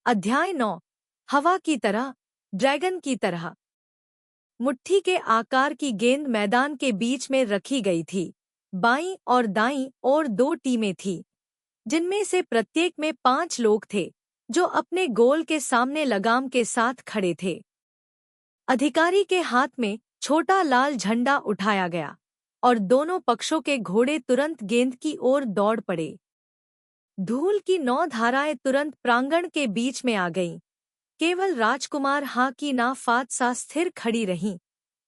अध्याय 9। हवा की तरह, ड्रैगन की तरह। मुट्ठी के आकार की गेंद मैदान के बीच में रखी गई थी। बाईं और दाईं ओर दो टीमें थीं, जिनमें से प्रत्येक में 5 लोग थे, जो अपने गोल के सामने लगाम के साथ खड़े थे। अधिकारी के हाथ में छोटा लाल झंडा उठाया गया और दोनों पक्षों के घोड़े तुरंत गेंद की ओर दौड़ पड़े। धूल की 9 धाराएं तुरंत प्रांगण के बीच में आ गईं। केवल राजकुमार हा की ना फात सा स्थिर खड़ी रहीं।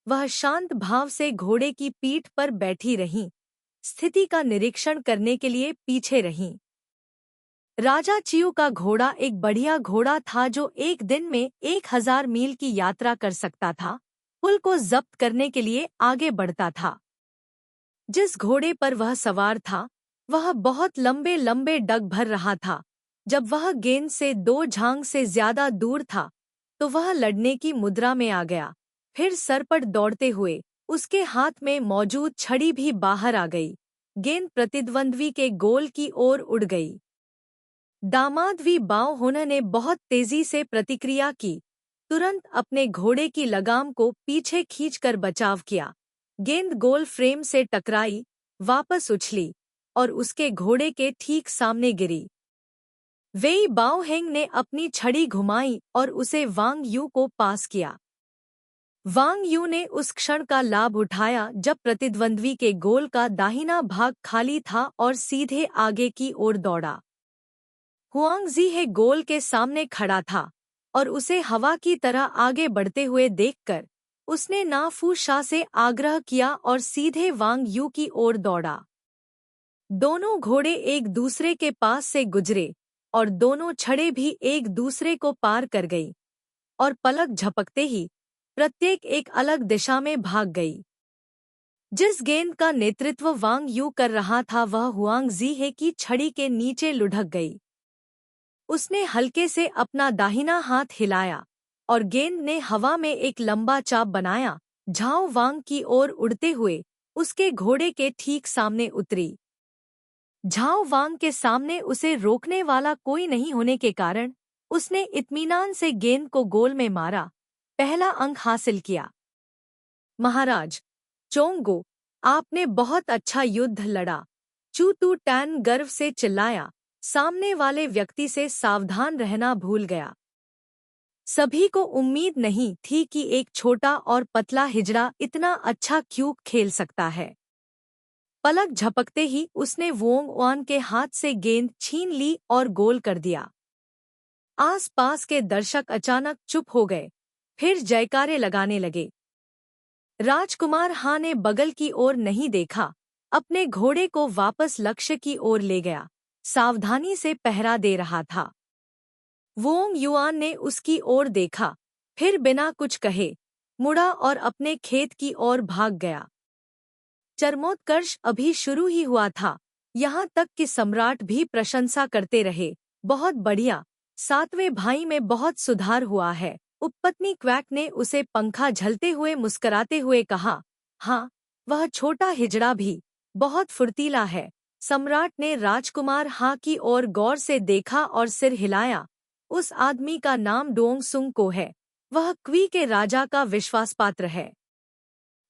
वह शांत भाव से घोड़े की पीठ पर बैठी रहीं, स्थिति का निरीक्षण करने के लिए पीछे रहीं। राजा चियू का घोड़ा एक बढ़िया घोड़ा था जो एक दिन में 1000 मील की यात्रा कर सकता था। पुल को जब्त करने के लिए आगे बढ़ता था। जिस घोड़े पर वह सवार था, वह बहुत लंबे लंबे डग भर रहा था। जब वह गेंद से 2 झांग से ज्यादा दूर था, तो वह लड़ने की मुद्रा में आ गया। फिर सरपट दौड़ते हुए उसके हाथ में मौजूद छड़ी भी बाहर आ गई। गेंद प्रतिद्वंद्वी के गोल की ओर उड़ गई। दामाद वी बाव होना ने बहुत तेजी से प्रतिक्रिया की। तुरंत अपने घोड़े की लगाम को पीछे खींचकर बचाव किया। गेंद गोल फ्रेम से टकराई, वापस उछली और उसके घोड़े के ठीक सामने गिरी। वेई बाओहेंग ने अपनी छड़ी घुमाई और उसे वांग यू को पास किया। वांग यू ने उस क्षण का लाभ उठाया जब प्रतिद्वंद्वी के गोल का दाहिना भाग खाली था और सीधे आगे की ओर दौड़ा। हुआंगजी हे गोल के सामने खड़ा था और उसे हवा की तरह आगे बढ़ते हुए देखकर उसने नाफू शाह से आग्रह किया और सीधे वांग यू की ओर दौड़ा। दोनों घोड़े एक दूसरे के पास से गुजरे और दोनों छड़ें भी एक दूसरे को पार कर गई और पलक झपकते ही प्रत्येक एक अलग दिशा में भाग गई। जिस गेंद का नेतृत्व वांग यू कर रहा था वह हुआंग जीहे की छड़ी के नीचे लुढ़क गई। उसने हल्के से अपना दाहिना हाथ हिलाया और गेंद ने हवा में एक लंबा चाप बनाया। झाओ वांग की ओर उड़ते हुए उसके घोड़े के ठीक सामने उतरी। झाओ वांग के सामने उसे रोकने वाला कोई नहीं होने के कारण उसने इत्मीनान से गेंद को गोल में मारा। पहला अंक हासिल किया। महाराज चोंगो, आपने बहुत अच्छा युद्ध लड़ा। चू तू टैन गर्व से चिल्लाया। सामने वाले व्यक्ति से सावधान रहना भूल गया। सभी को उम्मीद नहीं थी कि एक छोटा और पतला हिजड़ा इतना अच्छा क्यूब खेल सकता है। पलक झपकते ही उसने वोंग वान के हाथ से गेंद छीन ली और गोल कर दिया। आसपास के दर्शक अचानक चुप हो गए, फिर जयकारे लगाने लगे। राजकुमार हा ने बगल की ओर नहीं देखा, अपने घोड़े को वापस लक्ष्य की ओर ले गया। सावधानी से पहरा दे रहा था। वोंग युआन ने उसकी ओर देखा, फिर बिना कुछ कहे मुड़ा और अपने खेत की ओर भाग गया। चरमोत्कर्ष अभी शुरू ही हुआ था, यहाँ तक कि सम्राट भी प्रशंसा करते रहे। बहुत बढ़िया, 7वें भाई में बहुत सुधार हुआ है। उपपत्नी क्वैक ने उसे पंखा झलते हुए मुस्कराते हुए कहा। हाँ, वह छोटा हिजड़ा भी बहुत फुर्तीला है। सम्राट ने राजकुमार हा की ओर गौर से देखा और सिर हिलाया। उस आदमी का नाम डोंग सुंग को है। वह क्वी के राजा का विश्वासपात्र है।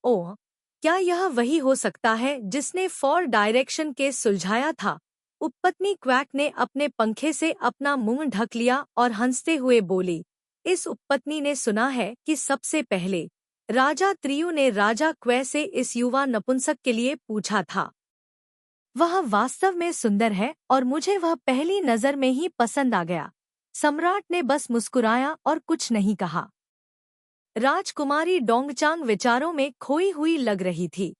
ओह, क्या यह वही हो सकता है जिसने फॉर डायरेक्शन केस सुलझाया था? उपपत्नी क्वैक ने अपने पंखे से अपना मुंह ढक लिया और हंसते हुए बोली। इस उपपत्नी ने सुना है कि सबसे पहले राजा त्रियु ने राजा क्वे से इस युवा नपुंसक के लिए पूछा था। वह वास्तव में सुंदर है और मुझे वह पहली नजर में ही पसंद आ गया। सम्राट ने बस मुस्कुराया और कुछ नहीं कहा। राजकुमारी डोंगचांग विचारों में खोई हुई लग रही थी।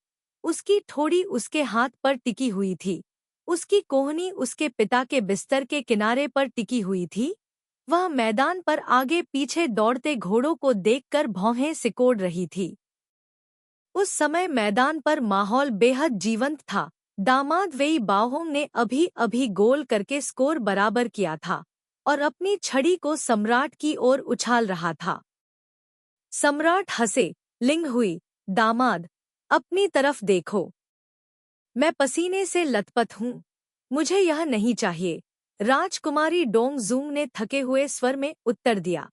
उसकी ठोड़ी उसके हाथ पर टिकी हुई थी। उसकी कोहनी उसके पिता के बिस्तर के किनारे पर टिकी हुई थी। वह मैदान पर आगे पीछे दौड़ते घोड़ों को देखकर भौहें सिकोड़ रही थी। उस समय मैदान पर माहौल बेहद जीवंत था। दामाद वेई बाओहोंग ने अभी अभी गोल करके स्कोर बराबर किया था और अपनी छड़ी को सम्राट की ओर उछाल रहा था। सम्राट हंसे। लिंग हुई, दामाद, अपनी तरफ देखो। मैं पसीने से लथपथ हूँ। मुझे यह नहीं चाहिए। राजकुमारी डोंगजूंग ने थके हुए स्वर में उत्तर दिया।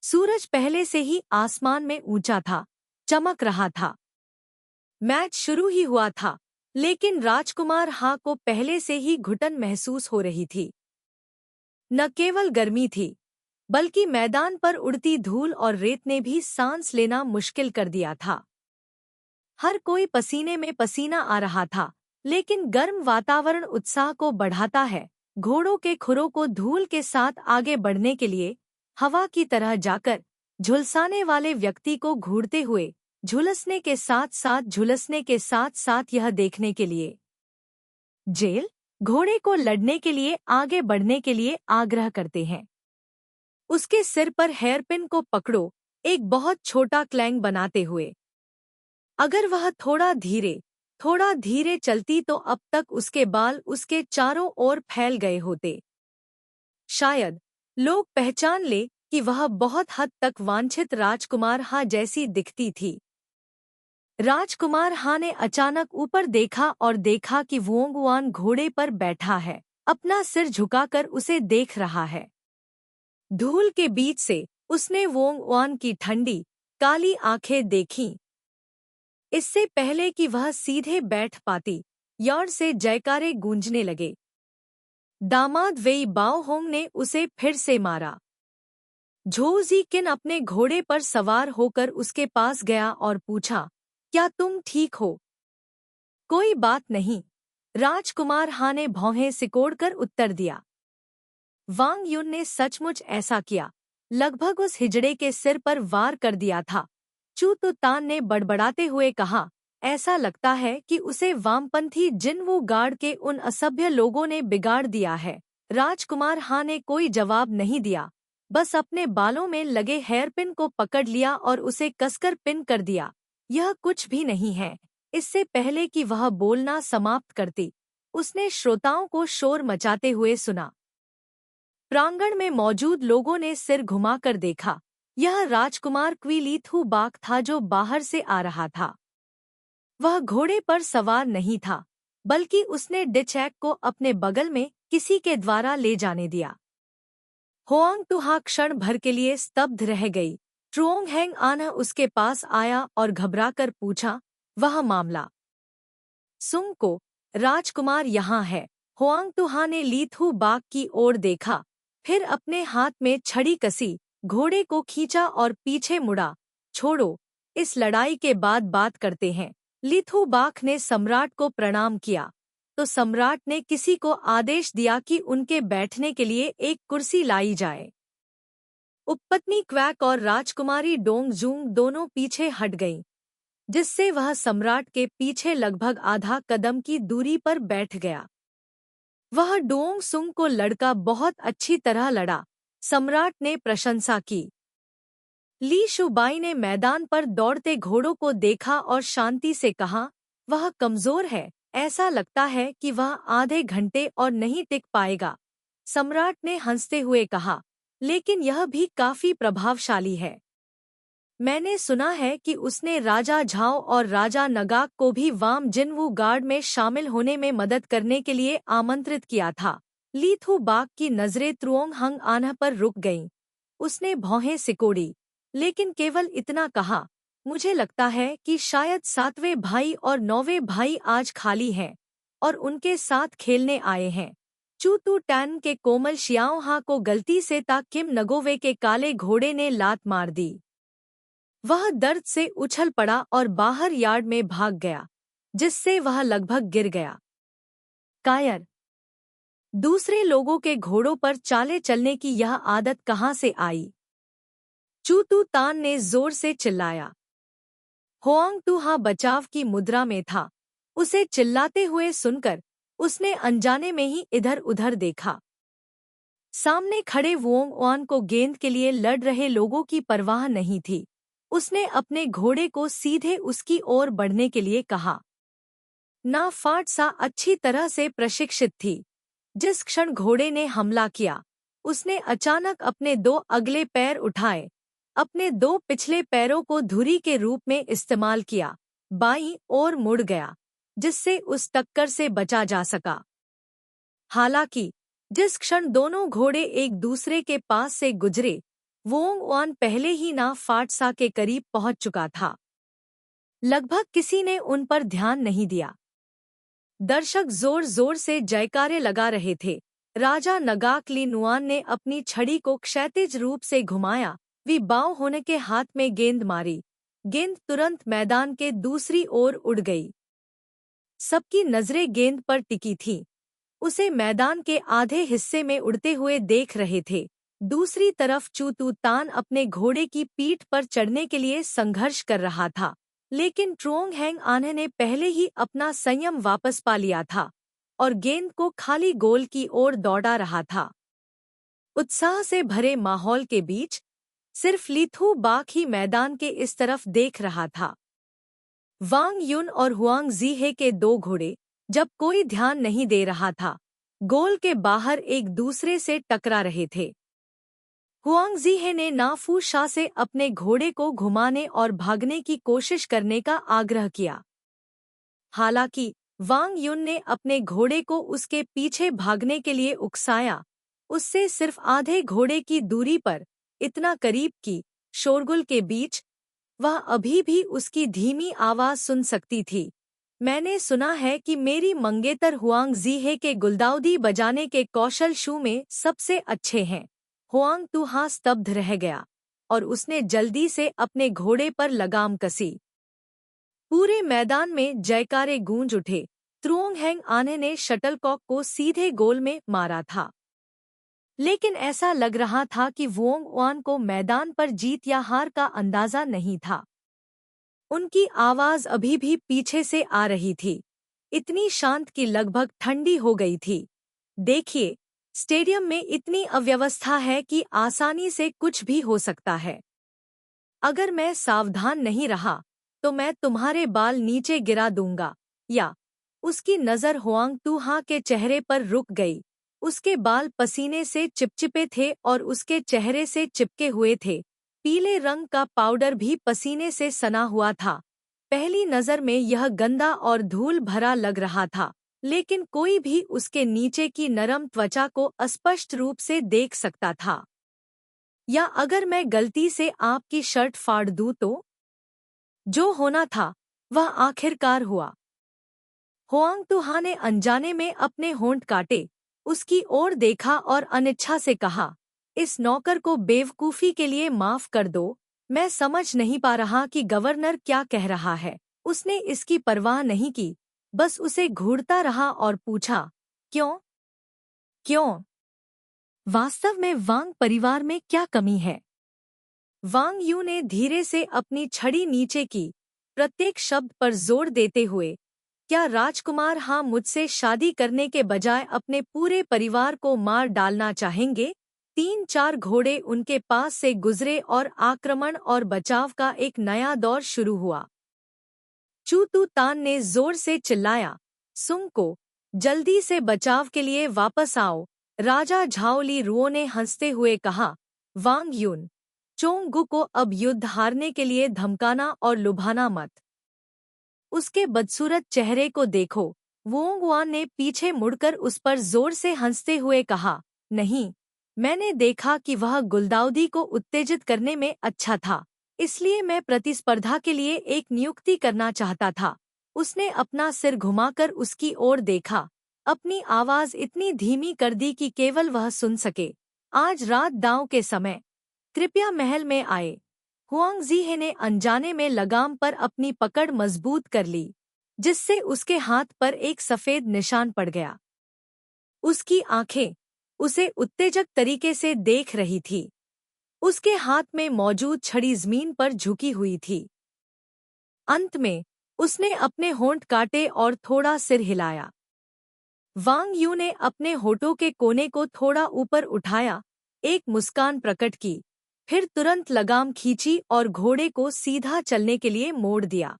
सूरज पहले से ही आसमान में ऊंचा था, चमक रहा था। मैच शुरू ही हुआ था, लेकिन राजकुमार हा को पहले से ही घुटन महसूस हो रही थी। न केवल गर्मी थी, बल्कि मैदान पर उड़ती धूल और रेत ने भी सांस लेना मुश्किल कर दिया था। हर कोई पसीने में पसीना आ रहा था, लेकिन गर्म वातावरण उत्साह को बढ़ाता है। घोड़ों के खुरों को धूल के साथ आगे बढ़ने के लिए, हवा की तरह जाकर झुलसाने वाले व्यक्ति को घूरते हुए, झुलसने के साथ साथ यह देखने के लिए जेल घोड़े को लड़ने के लिए आगे बढ़ने के लिए आग्रह करते हैं। उसके सिर पर हेयरपिन को पकड़ो, एक बहुत छोटा क्लैंग बनाते हुए। अगर वह थोड़ा धीरे चलती तो अब तक उसके बाल उसके चारों ओर फैल गए होते। शायद लोग पहचान ले कि वह बहुत हद तक वांछित राजकुमार हा जैसी दिखती थी। राजकुमार हा ने अचानक ऊपर देखा और देखा कि वोंगवान घोड़े पर बैठा है, अपना सिर झुकाकर उसे देख रहा है। धूल के बीच से उसने वोंगवान की ठंडी, काली आंखें देखीं। इससे पहले कि वह सीधे बैठ पाती, यार्ड से जयकारे गूंजने लगे। दामाद वेई बाओहोंग ने उसे फिर से मारा। झोउ ज़िकिन अपने घोड़े पर सवार होकर उसके पास गया और पूछा, क्या तुम ठीक हो? कोई बात नहीं, राजकुमार हा ने भौहें सिकोड़कर उत्तर दिया। वांग युन ने सचमुच ऐसा किया, लगभग उस हिजड़े के सिर पर वार कर दिया था। चू तुतान ने बड़बड़ाते हुए कहा, ऐसा लगता है कि उसे वामपंथी जिनवू गार्ड के उन असभ्य लोगों ने बिगाड़ दिया है। राजकुमार हा ने कोई जवाब नहीं दिया, बस अपने बालों में लगे हेयरपिन को पकड़ लिया और उसे कसकर पिन कर दिया। यह कुछ भी नहीं है। इससे पहले कि वह बोलना समाप्त करती, उसने श्रोताओं को शोर मचाते हुए सुना। प्रांगण में मौजूद लोगों ने सिर घुमाकर देखा। यह राजकुमार क्विलीथू बाक था जो बाहर से आ रहा था। वह घोड़े पर सवार नहीं था, बल्कि उसने डिचैक को अपने बगल में किसी के द्वारा ले जाने दिया। होआंग तुहा क्षण भर के लिए स्तब्ध रह गई। ट्रोंग हैंग आना उसके पास आया और घबराकर पूछा, वह मामला? सुंग को, राजकुमार यहाँ है। होआंग तुहा ने लीथू बाक की ओर देखा, फिर अपने हाथ में छड़ी कसी, घोड़े को खींचा और पीछे मुड़ा। छोड़ो, इस लड़ाई के बाद बात करते हैं। लीथू बाक ने सम्राट को प्रणाम किया, तो सम्राट ने किसी को आदेश दिया कि उनके बैठने के लिए एक कुर्सी लाई जाए। उपपत्नी क्वैक और राजकुमारी डोंगजूंग दोनों पीछे हट गईं, जिससे वह सम्राट के पीछे लगभग आधा कदम की दूरी पर बैठ गया। वह डोंग सुंग को लड़का बहुत अच्छी तरह लड़ा, सम्राट ने प्रशंसा की। ली शुबाई ने मैदान पर दौड़ते घोड़ों को देखा और शांति से कहा, वह कमजोर है, ऐसा लगता है कि वह आधे घंटे और नहीं टिक पाएगा। सम्राट ने हंसते हुए कहा, लेकिन यह भी काफी प्रभावशाली है। मैंने सुना है कि उसने राजा झाओ और राजा नगाक को भी वाम जिनवू गार्ड में शामिल होने में मदद करने के लिए आमंत्रित किया था। लीथू बाक की नजरें त्रुओंग हंग आन्ह पर रुक गईं। उसने भौहें सिकोड़ी, लेकिन केवल इतना कहा, मुझे लगता है कि शायद 7वें भाई और 9वें भाई आज खाली हैं और उनके साथ खेलने आए हैं। चू तू टैन के कोमल शियाओहा को गलती से ता किम नगोवे के काले घोड़े ने लात मार दी। वह दर्द से उछल पड़ा और बाहर यार्ड में भाग गया, जिससे वह लगभग गिर गया। कायर, दूसरे लोगों के घोड़ों पर चाले चलने की यह आदत कहाँ से आई? चू तू तान ने जोर से चिल्लाया। होआंग तुहा बचाव की मुद्रा में था। उसे चिल्लाते हुए सुनकर उसने अनजाने में ही इधर-उधर देखा। सामने खड़े वोंगवान को गेंद के लिए लड़ रहे लोगों की परवाह नहीं थी। उसने अपने घोड़े को सीधे उसकी ओर बढ़ने के लिए कहा। ना फाट सा अच्छी तरह से प्रशिक्षित थी। जिस क्षण घोड़े ने हमला किया, उसने अचानक अपने 2 अगले पैर उठाए, अपने 2 पिछले पैरों को धुरी के रूप में इस्तेमाल किया, बाईं ओर मुड़ गया, जिससे उस टक्कर से बचा जा सका। हालांकि जिस क्षण दोनों घोड़े एक दूसरे के पास से गुजरे, वोंग वान पहले ही ना फाटसा के करीब पहुंच चुका था। लगभग किसी ने उन पर ध्यान नहीं दिया। दर्शक जोर जोर से जयकारे लगा रहे थे। राजा नगाक ली नुआन ने अपनी छड़ी को क्षैतिज रूप से घुमाया, वी बाव होने के हाथ में गेंद मारी। गेंद तुरंत मैदान के दूसरी ओर उड़ गई। सबकी नजरें गेंद पर टिकी थीं। उसे मैदान के आधे हिस्से में उड़ते हुए देख रहे थे। दूसरी तरफ चूतू तान अपने घोड़े की पीठ पर चढ़ने के लिए संघर्ष कर रहा था, लेकिन ट्रोंग हैंग आने ने पहले ही अपना संयम वापस पा लिया था और गेंद को खाली गोल की ओर दौड़ा रहा था। उत्साह से भरे माहौल के बीच सिर्फ लीथू बाक ही मैदान के इस तरफ देख रहा था। वांग युन और हुआंग जीहे के दो घोड़े, जब कोई ध्यान नहीं दे रहा था, गोल के बाहर एक दूसरे से टकरा रहे थे। हुआंग जीहे ने नाफू शाह से अपने घोड़े को घुमाने और भागने की कोशिश करने का आग्रह किया। हालांकि वांग युन ने अपने घोड़े को उसके पीछे भागने के लिए उकसाया, उससे सिर्फ आधे घोड़े की दूरी पर, इतना करीब कि शोरगुल के बीच वह अभी भी उसकी धीमी आवाज सुन सकती थी। मैंने सुना है कि मेरी मंगेतर हुआंग जीहे के गुलदाउदी बजाने के कौशल शू में सबसे अच्छे हैं। हुआंग तुहा स्तब्ध रह गया और उसने जल्दी से अपने घोड़े पर लगाम कसी। पूरे मैदान में जयकारे गूंज उठे। त्रुओंग हैंग आने ने शटलकॉक को सीधे गोल में मारा था, लेकिन ऐसा लग रहा था कि वोंग वान को मैदान पर जीत या हार का अंदाजा नहीं था। उनकी आवाज अभी भी पीछे से आ रही थी, इतनी शांत कि लगभग ठंडी हो गई थी। देखिए, स्टेडियम में इतनी अव्यवस्था है कि आसानी से कुछ भी हो सकता है। अगर मैं सावधान नहीं रहा तो मैं तुम्हारे बाल नीचे गिरा दूंगा। या उसकी नज़र हुआंग तुहा के चेहरे पर रुक गई। उसके बाल पसीने से चिपचिपे थे और उसके चेहरे से चिपके हुए थे। पीले रंग का पाउडर भी पसीने से सना हुआ था। पहली नज़र में यह गंदा और धूल भरा लग रहा था, लेकिन कोई भी उसके नीचे की नरम त्वचा को अस्पष्ट रूप से देख सकता था। या अगर मैं गलती से आपकी शर्ट फाड़ दूं तो? जो होना था वह आखिरकार हुआ। हुआंग तुहा ने अनजाने में अपने होंठ काटे, उसकी ओर देखा और अनिच्छा से कहा, इस नौकर को बेवकूफ़ी के लिए माफ कर दो। मैं समझ नहीं पा रहा कि गवर्नर क्या कह रहा है। उसने इसकी परवाह नहीं की, बस उसे घूरता रहा और पूछा, क्यों? क्यों? वास्तव में वांग परिवार में क्या कमी है? वांग यू ने धीरे से अपनी छड़ी नीचे की, प्रत्येक शब्द पर जोर देते हुए, क्या राजकुमार हाँ मुझसे शादी करने के बजाय अपने पूरे परिवार को मार डालना चाहेंगे? 3-4 घोड़े उनके पास से गुजरे और आक्रमण और बचाव का एक नया दौर शुरू हुआ। चूतू तान ने जोर से चिल्लाया, सुंग को, जल्दी से बचाव के लिए वापस आओ। राजा झाओली रुओ ने हंसते हुए कहा, वांग यून, चोंग गु को अब युद्ध हारने के लिए धमकाना और लुभाना मत। उसके बदसूरत चेहरे को देखो। वोंग वान ने पीछे मुड़कर उस पर जोर से हंसते हुए कहा, नहीं, मैंने देखा कि वह गुलदाउदी को उत्तेजित करने में अच्छा था, इसलिए मैं प्रतिस्पर्धा के लिए एक नियुक्ति करना चाहता था। उसने अपना सिर घुमाकर उसकी ओर देखा, अपनी आवाज इतनी धीमी कर दी कि केवल वह सुन सके। आज रात दांव के समय कृपया महल में आए। हुआंग जीहे ने अनजाने में लगाम पर अपनी पकड़ मजबूत कर ली, जिससे उसके हाथ पर एक सफेद निशान पड़ गया। उसकी आंखें उसे उत्तेजक तरीके से देख रही थी। उसके हाथ में मौजूद छड़ी जमीन पर झुकी हुई थी। अंत में उसने अपने होंठ काटे और थोड़ा सिर हिलाया। वांग यू ने अपने होठों के कोने को थोड़ा ऊपर उठाया, एक मुस्कान प्रकट की, फिर तुरंत लगाम खींची और घोड़े को सीधा चलने के लिए मोड़ दिया।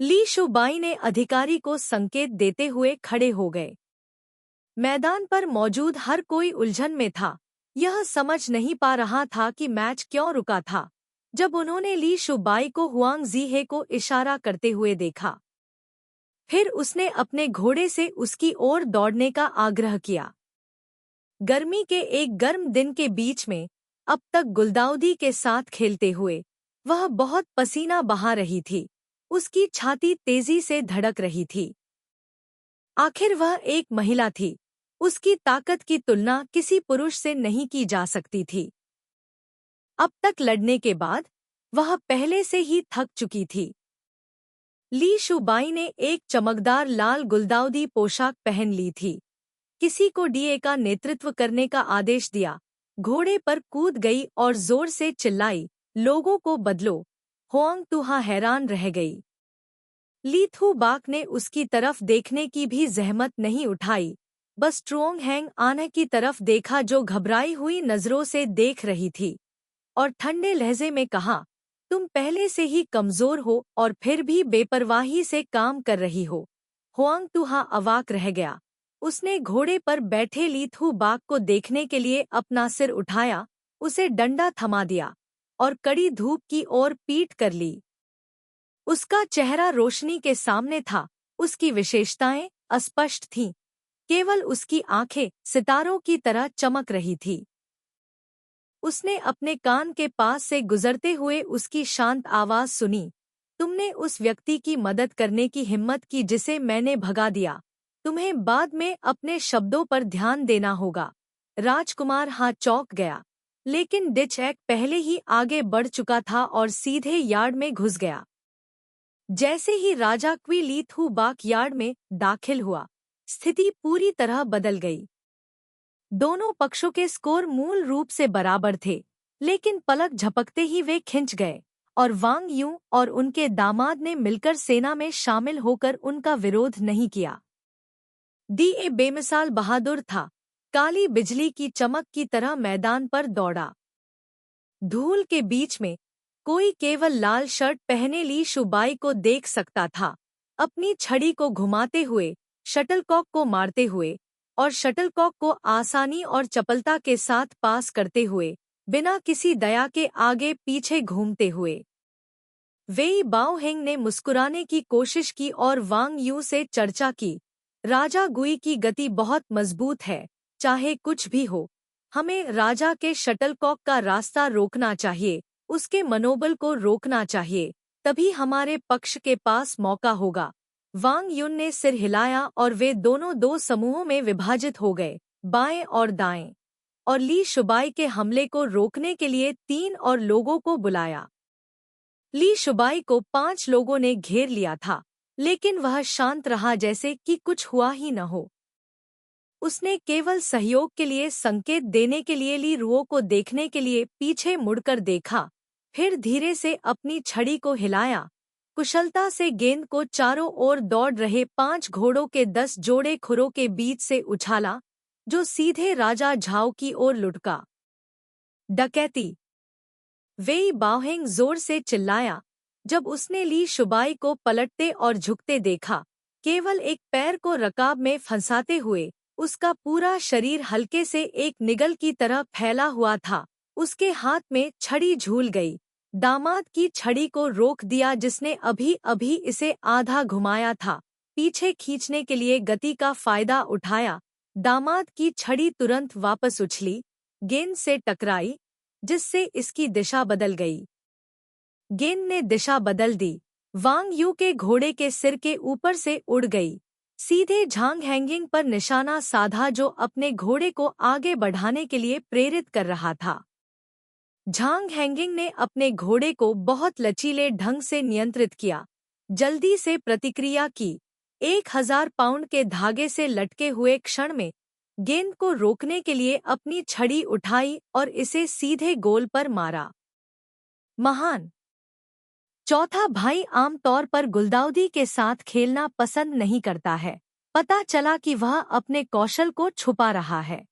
ली शुबाई ने अधिकारी को संकेत देते हुए खड़े हो गए। मैदान पर मौजूद हर कोई उलझन में था। यह समझ नहीं पा रहा था कि मैच क्यों रुका था। जब उन्होंने ली शुबाई को हुआंग जीहे को इशारा करते हुए देखा, फिर उसने अपने घोड़े से उसकी ओर दौड़ने का आग्रह किया। गर्मी के एक गर्म दिन के बीच में अब तक गुलदाउदी के साथ खेलते हुए वह बहुत पसीना बहा रही थी। उसकी छाती तेजी से धड़क रही थी। आखिर वह एक महिला थी। उसकी ताकत की तुलना किसी पुरुष से नहीं की जा सकती थी। अब तक लड़ने के बाद वह पहले से ही थक चुकी थी। ली शुबाई ने एक चमकदार लाल गुलदाउदी पोशाक पहन ली थी। किसी को डीए का नेतृत्व करने का आदेश दिया। घोड़े पर कूद गई और जोर से चिल्लाई, लोगों को बदलो। होंग तुहा हैरान रह गई। ली थू बाक ने उसकी तरफ देखने की भी जहमत नहीं उठाई, बस ट्रोंग हैंग आने की तरफ देखा जो घबराई हुई नजरों से देख रही थी, और ठंडे लहजे में कहा, तुम पहले से ही कमजोर हो और फिर भी बेपरवाही से काम कर रही हो। होंग तुहा अवाक रह गया। उसने घोड़े पर बैठे ली थू बाक को देखने के लिए अपना सिर उठाया, उसे डंडा थमा दिया और कड़ी धूप की ओर पीठ कर ली। उसका चेहरा रोशनी के सामने था। उसकी विशेषताएं अस्पष्ट थीं। केवल उसकी आंखें सितारों की तरह चमक रही थी। उसने अपने कान के पास से गुजरते हुए उसकी शांत आवाज सुनी, तुमने उस व्यक्ति की मदद करने की हिम्मत की जिसे मैंने भगा दिया। तुम्हें बाद में अपने शब्दों पर ध्यान देना होगा। राजकुमार हाथ चौंक गया, लेकिन डिचएक पहले ही आगे बढ़ चुका था और सीधे यार्ड में घुस गया। जैसे ही राजा क्वी ली थू बाक यार्ड में दाखिल हुआ, स्थिति पूरी तरह बदल गई। दोनों पक्षों के स्कोर मूल रूप से बराबर थे, लेकिन पलक झपकते ही वे खिंच गए और वांग यू और उनके दामाद ने मिलकर सेना में शामिल होकर उनका विरोध नहीं किया। डीए बेमिसाल बहादुर था। काली बिजली की चमक की तरह मैदान पर दौड़ा। धूल के बीच में कोई केवल लाल शर्ट पहने ली शुबाई को देख सकता था, अपनी छड़ी को घुमाते हुए, शटलकॉक को मारते हुए और शटलकॉक को आसानी और चपलता के साथ पास करते हुए, बिना किसी दया के आगे पीछे घूमते हुए। वेई बाओहेंग ने मुस्कुराने की कोशिश की और वांग यू से चर्चा की, राजा गुई की गति बहुत मजबूत है। चाहे कुछ भी हो, हमें राजा के शटलकॉक का रास्ता रोकना चाहिए, उसके मनोबल को रोकना चाहिए, तभी हमारे पक्ष के पास मौका होगा। वांग युन ने सिर हिलाया और वे दोनों दो समूहों में विभाजित हो गए, बाएं और दाएं, और ली शुबाई के हमले को रोकने के लिए 3 और लोगों को बुलाया। ली शुबाई को 5 लोगों ने घेर लिया था, लेकिन वह शांत रहा जैसे कि कुछ हुआ ही न हो। उसने केवल सहयोग के लिए संकेत देने के लिए ली रुओ को देखने के लिए पीछे मुड़कर देखा, फिर धीरे से अपनी छड़ी को हिलाया, कुशलता से गेंद को चारों ओर दौड़ रहे 5 घोड़ों के 10 जोड़े खुरों के बीच से उछाला, जो सीधे राजा झाओ की ओर लुढ़का। डकैती! वेई बाओहेंग जोर से चिल्लाया जब उसने ली शुबाई को पलटते और झुकते देखा। केवल एक पैर को रकाब में फंसाते हुए उसका पूरा शरीर हल्के से एक निगल की तरह फैला हुआ था। उसके हाथ में छड़ी झूल गई। दामाद की छड़ी को रोक दिया जिसने अभी अभी इसे आधा घुमाया था। पीछे खींचने के लिए गति का फायदा उठाया। दामाद की छड़ी तुरंत वापस उछली, गेंद से टकराई, जिससे इसकी दिशा बदल गई। गेंद ने दिशा बदल दी, वांग यू के घोड़े के सिर के ऊपर से उड़ गई, सीधे झांग हैंगिंग पर निशाना साधा जो अपने घोड़े को आगे बढ़ाने के लिए प्रेरित कर रहा था। झांग हैंगिंग ने अपने घोड़े को बहुत लचीले ढंग से नियंत्रित किया, जल्दी से प्रतिक्रिया की, 1000 पाउंड के धागे से लटके हुए क्षण में गेंद को रोकने के लिए अपनी छड़ी उठाई और इसे सीधे गोल पर मारा। महान! चौथा भाई आमतौर पर गुलदाउदी के साथ खेलना पसंद नहीं करता है। पता चला कि वह अपने कौशल को छुपा रहा है।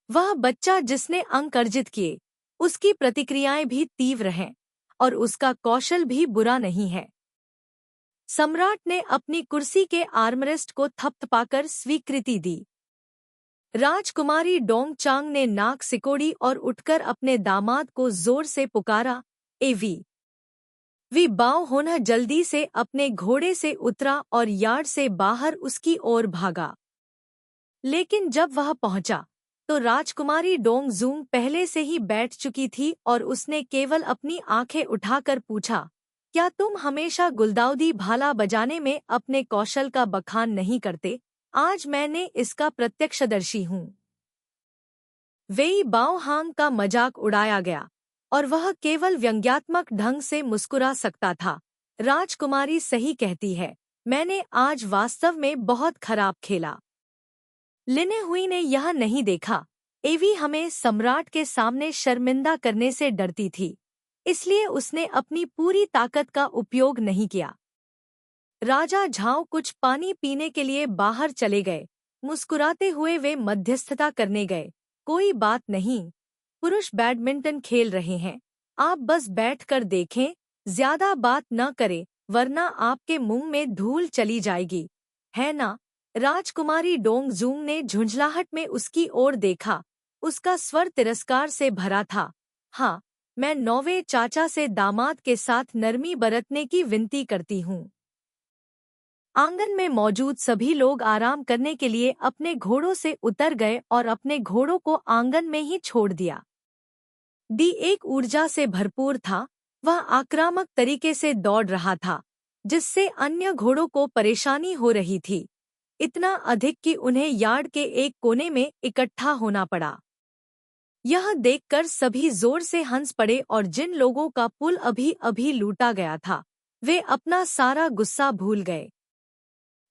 वह बच्चा जिसने अंक अर्जित किए, उसकी प्रतिक्रियाएं भी तीव्र हैं और उसका कौशल भी बुरा नहीं है। सम्राट ने अपनी कुर्सी के आर्मरेस्ट को थपथपाकर स्वीकृति दी। राजकुमारी डोंग चांग ने नाक सिकोड़ी और उठकर अपने दामाद को जोर से पुकारा, एवी। वी बाओ होना जल्दी से अपने घोड़े से उतरा और यार्ड से बाहर उसकी ओर भागा। लेकिन जब वह पहुंचा, तो राजकुमारी डोंगजूंग पहले से ही बैठ चुकी थी और उसने केवल अपनी आंखें उठाकर पूछा, क्या तुम हमेशा गुलदाउदी भाला बजाने में अपने कौशल का बखान नहीं करते? आज मैंने इसका प्रत्यक्षदर्शी हूँ। वेई बाओहांग का मजाक उड़ाया गया और वह केवल व्यंग्यात्मक ढंग से मुस्कुरा सकता था। राजकुमारी सही कहती है, मैंने आज वास्तव में बहुत खराब खेला। लिने हुई ने यह नहीं देखा, एवी हमें सम्राट के सामने शर्मिंदा करने से डरती थी, इसलिए उसने अपनी पूरी ताकत का उपयोग नहीं किया। राजा झाओ कुछ पानी पीने के लिए बाहर चले गए। मुस्कुराते हुए वे मध्यस्थता करने गए। कोई बात नहीं, पुरुष बैडमिंटन खेल रहे हैं, आप बस बैठकर देखें, ज्यादा बात न करें वरना आपके मुंह में धूल चली जाएगी, है ना? राजकुमारी डोंगजूंग ने झुंझलाहट में उसकी ओर देखा। उसका स्वर तिरस्कार से भरा था। हाँ, मैं नौवे चाचा से दामाद के साथ नरमी बरतने की विनती करती हूँ। आंगन में मौजूद सभी लोग आराम करने के लिए अपने घोड़ों से उतर गए और अपने घोड़ों को आंगन में ही छोड़ दिया। डी एक ऊर्जा से भरपूर था, वह आक्रामक तरीके से दौड़ रहा था, जिससे अन्य घोड़ों को परेशानी हो रही थी, इतना अधिक कि उन्हें यार्ड के एक कोने में इकट्ठा होना पड़ा। यह देखकर सभी जोर से हंस पड़े और जिन लोगों का पुल अभी अभी लूटा गया था, वे अपना सारा गुस्सा भूल गए।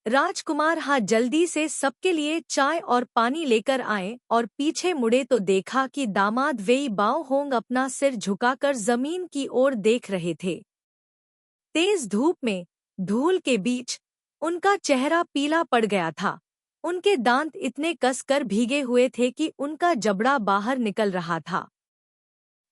राजकुमार जल्दी से सबके लिए चाय और पानी लेकर आए और पीछे मुड़े तो देखा कि दामाद वेई बाओहोंग अपना सिर झुकाकर जमीन की ओर देख रहे थे। तेज धूप में धूल के बीच उनका चेहरा पीला पड़ गया था। उनके दांत इतने कसकर भीगे हुए थे कि उनका जबड़ा बाहर निकल रहा था।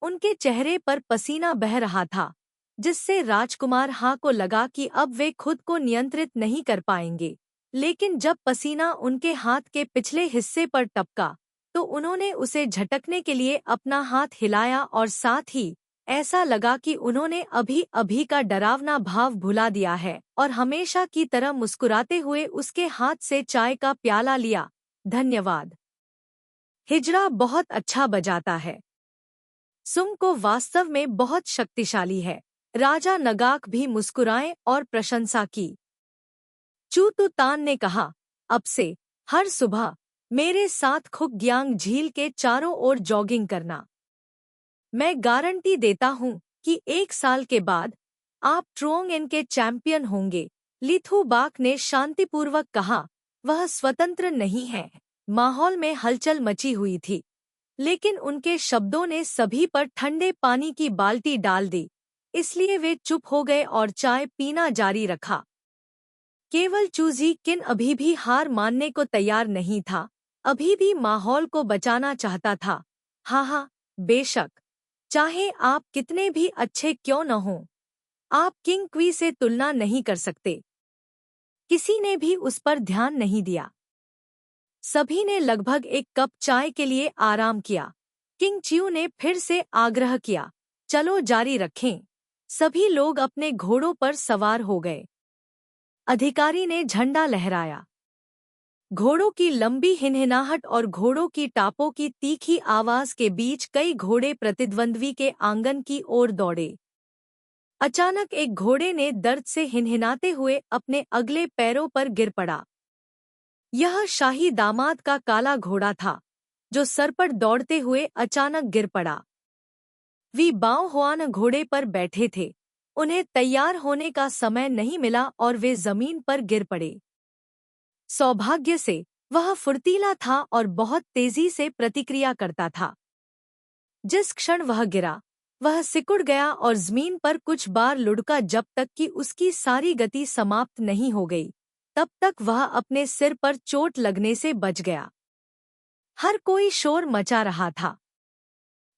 उनके चेहरे पर पसीना बह रहा था, जिससे राजकुमार को लगा कि अब वे खुद को नियंत्रित नहीं कर पाएंगे। लेकिन जब पसीना उनके हाथ के पिछले हिस्से पर टपका, तो उन्होंने उसे झटकने के लिए अपना हाथ हिलाया और साथ ही ऐसा लगा कि उन्होंने अभी अभी का डरावना भाव भुला दिया है और हमेशा की तरह मुस्कुराते हुए उसके हाथ से चाय का प्याला लिया। धन्यवाद। हिजड़ा बहुत अच्छा बजाता है। सुंग को वास्तव में बहुत शक्तिशाली है। राजा नगाक भी मुस्कुराए और प्रशंसा की। चूतुतान ने कहा, अब से हर सुबह मेरे साथ खुग्यांग झील के चारों ओर जॉगिंग करना। मैं गारंटी देता हूँ कि 1 साल के बाद आप ट्रोंग के चैंपियन होंगे। लिथु बाक ने शांतिपूर्वक कहा, वह स्वतंत्र नहीं है। माहौल में हलचल मची हुई थी, लेकिन उनके शब्दों ने सभी पर ठंडे पानी की बाल्टी डाल दी, इसलिए वे चुप हो गए और चाय पीना जारी रखा। केवल चूजी किन अभी भी हार मानने को तैयार नहीं था, अभी भी माहौल को बचाना चाहता था। हाँ, बेशक, चाहे आप कितने भी अच्छे क्यों न हों, आप किंग क्वी से तुलना नहीं कर सकते। किसी ने भी उस पर ध्यान नहीं दिया। सभी ने लगभग 1 कप चाय के लिए आराम किया। किंग च्यू ने फिर से आग्रह किया, चलो जारी रखें। सभी लोग अपने घोड़ों पर सवार हो गए। अधिकारी ने झंडा लहराया। घोड़ों की लंबी हिनहिनाहट और घोड़ों की टापों की तीखी आवाज के बीच कई घोड़े प्रतिद्वंद्वी के आंगन की ओर दौड़े। अचानक एक घोड़े ने दर्द से हिनहिनाते हुए अपने अगले पैरों पर गिर पड़ा। यह शाही दामाद का काला घोड़ा था, जो सर पर दौड़ते हुए अचानक गिर पड़ा। वी बाओहुआन घोड़े पर बैठे थे। उन्हें तैयार होने का समय नहीं मिला और वे जमीन पर गिर पड़े। सौभाग्य से वह फुर्तीला था और बहुत तेजी से प्रतिक्रिया करता था। जिस क्षण वह गिरा, वह सिकुड़ गया और जमीन पर कुछ बार लुढ़का जब तक कि उसकी सारी गति समाप्त नहीं हो गई। तब तक वह अपने सिर पर चोट लगने से बच गया। हर कोई शोर मचा रहा था।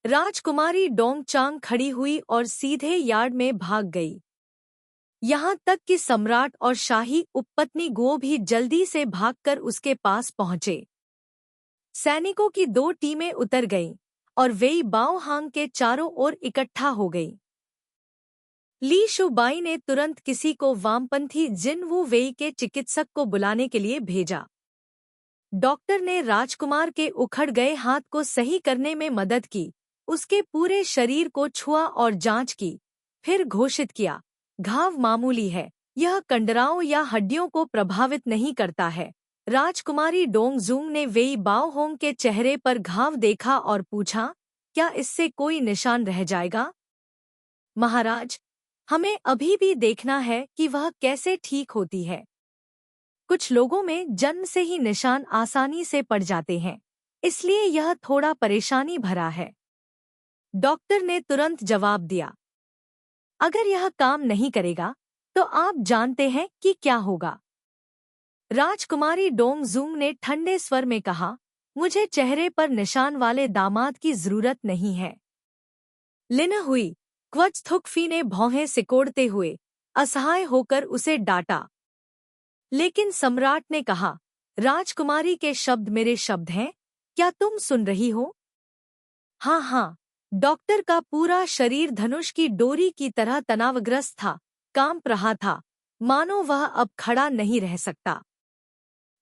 राजकुमारी डोंगचांग खड़ी हुई और सीधे यार्ड में भाग गई। यहाँ तक कि सम्राट और शाही उपपत्नी गो भी जल्दी से भागकर उसके पास पहुंचे। सैनिकों की 2 टीमें उतर गईं और वेई बाओहांग के चारों ओर इकट्ठा हो गई। ली शुबाई ने तुरंत किसी को वामपंथी जिन वू वेई के चिकित्सक को बुलाने के लिए भेजा। डॉक्टर ने राजकुमार के उखड़ गए हाथ को सही करने में मदद की, उसके पूरे शरीर को छुआ और जांच की, फिर घोषित किया, घाव मामूली है, यह कंडराओं या हड्डियों को प्रभावित नहीं करता है। राजकुमारी डोंगजूंग ने वेई बाओहोंग के चेहरे पर घाव देखा और पूछा, क्या इससे कोई निशान रह जाएगा? महाराज, हमें अभी भी देखना है कि वह कैसे ठीक होती है। कुछ लोगों में जन्म से ही निशान आसानी से पड़ जाते हैं, इसलिए यह थोड़ा परेशानी भरा है। डॉक्टर ने तुरंत जवाब दिया, अगर यह काम नहीं करेगा तो आप जानते हैं कि क्या होगा। राजकुमारी डोंगजूंग ने ठंडे स्वर में कहा, मुझे चेहरे पर निशान वाले दामाद की जरूरत नहीं है। लिन हुई क्वच थुकफी ने भौहें सिकोड़ते हुए असहाय होकर उसे डांटा। लेकिन सम्राट ने कहा, राजकुमारी के शब्द मेरे शब्द हैं, क्या तुम सुन रही हो? हाँ हाँ। डॉक्टर का पूरा शरीर धनुष की डोरी की तरह तनावग्रस्त था, कांप रहा था, मानो वह अब खड़ा नहीं रह सकता।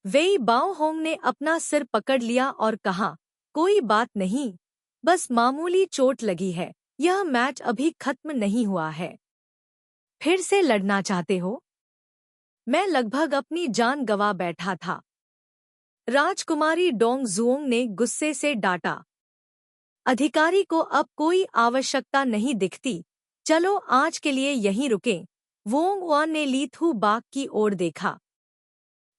वेई बाओहोंग ने अपना सिर पकड़ लिया और कहा, कोई बात नहीं, बस मामूली चोट लगी है, यह मैच अभी खत्म नहीं हुआ है। फिर से लड़ना चाहते हो? मैं लगभग अपनी जान गंवा बैठा था। राजकुमारी डोंगजुओंग ने गुस्से से डांटा। अधिकारी को अब कोई आवश्यकता नहीं दिखती, चलो आज के लिए यहीं रुकें। वोंग वान ने ली थू बाक की ओर देखा।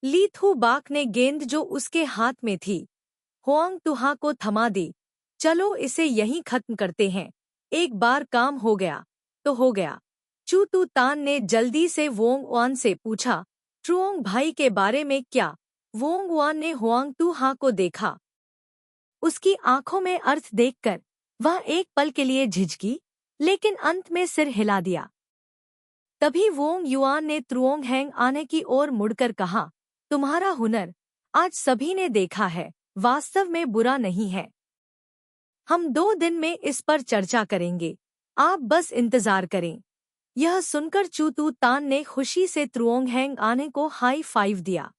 ली थू बाक ने गेंद जो उसके हाथ में थी, होंग तुहा को थमा दी। चलो इसे यहीं खत्म करते हैं, एक बार काम हो गया तो हो गया। चू तू तान ने जल्दी से वोंग वान से पूछा, ट्रुओंग भाई के बारे में क्या? वोंग वान ने होंग तुहा को देखा। उसकी आंखों में अर्थ देखकर वह एक पल के लिए झिझकी, लेकिन अंत में सिर हिला दिया। तभी वोंग युआन ने त्रुओंग हैंग आने की ओर मुड़कर कहा, तुम्हारा हुनर आज सभी ने देखा है, वास्तव में बुरा नहीं है। हम 2 दिन में इस पर चर्चा करेंगे, आप बस इंतजार करें। यह सुनकर चू तू तान ने खुशी से त्रुओंग हैंग आने को हाई फाइव दिया।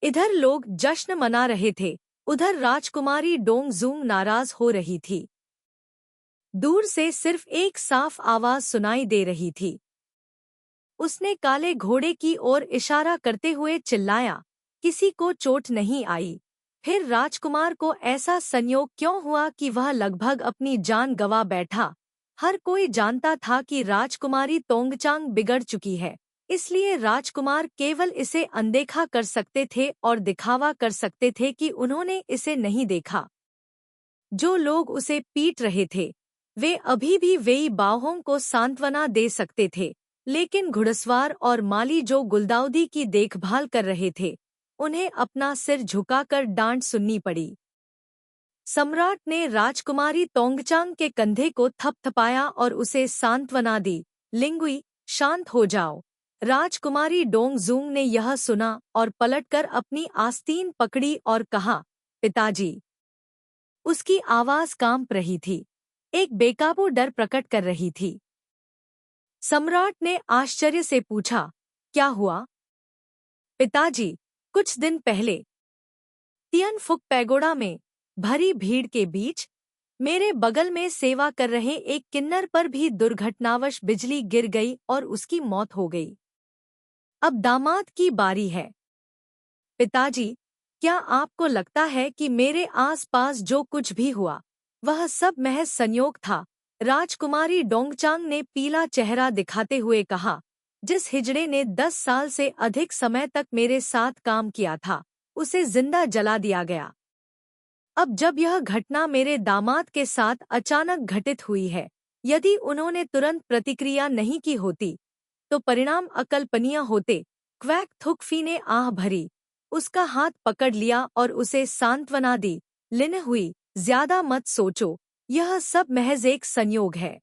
इधर लोग जश्न मना रहे थे, उधर राजकुमारी डोंगजूंग नाराज हो रही थी। दूर से सिर्फ एक साफ आवाज सुनाई दे रही थी। उसने काले घोड़े की ओर इशारा करते हुए चिल्लाया, किसी को चोट नहीं आई? फिर राजकुमार को ऐसा संयोग क्यों हुआ कि वह लगभग अपनी जान गंवा बैठा? हर कोई जानता था कि राजकुमारी तोंगचांग बिगड़ चुकी है, इसलिए राजकुमार केवल इसे अनदेखा कर सकते थे और दिखावा कर सकते थे कि उन्होंने इसे नहीं देखा। जो लोग उसे पीट रहे थे, वे अभी भी वेई बाओहोंग को सांत्वना दे सकते थे, लेकिन घुड़सवार और माली जो गुलदाउदी की देखभाल कर रहे थे, उन्हें अपना सिर झुकाकर डांट सुननी पड़ी। सम्राट ने राजकुमारी तोंगचांग के कंधे को थपथपाया और उसे सांत्वना दी, लिंगुई, शांत हो जाओ। राजकुमारी डोंगजूंग ने यह सुना और पलटकर अपनी आस्तीन पकड़ी और कहा, पिताजी। उसकी आवाज कांप रही थी, एक बेकाबू डर प्रकट कर रही थी। सम्राट ने आश्चर्य से पूछा, क्या हुआ? पिताजी, कुछ दिन पहले तियन फुक पैगोडा में भरी भीड़ के बीच मेरे बगल में सेवा कर रहे एक किन्नर पर भी दुर्घटनावश बिजली गिर गई और उसकी मौत हो गई। अब दामाद की बारी है। पिताजी, क्या आपको लगता है कि मेरे आसपास जो कुछ भी हुआ वह सब महज संयोग था? राजकुमारी डोंगचांग ने पीला चेहरा दिखाते हुए कहा, जिस हिजड़े ने 10 साल से अधिक समय तक मेरे साथ काम किया था, उसे जिंदा जला दिया गया। अब जब यह घटना मेरे दामाद के साथ अचानक घटित हुई है, यदि उन्होंने तुरंत प्रतिक्रिया नहीं की होती, तो परिणाम अकल्पनीय होते। क्वैक थुकफी ने आह भरी, उसका हाथ पकड़ लिया और उसे सांत्वना दी, लिन हुई, ज्यादा मत सोचो, यह सब महज एक संयोग है।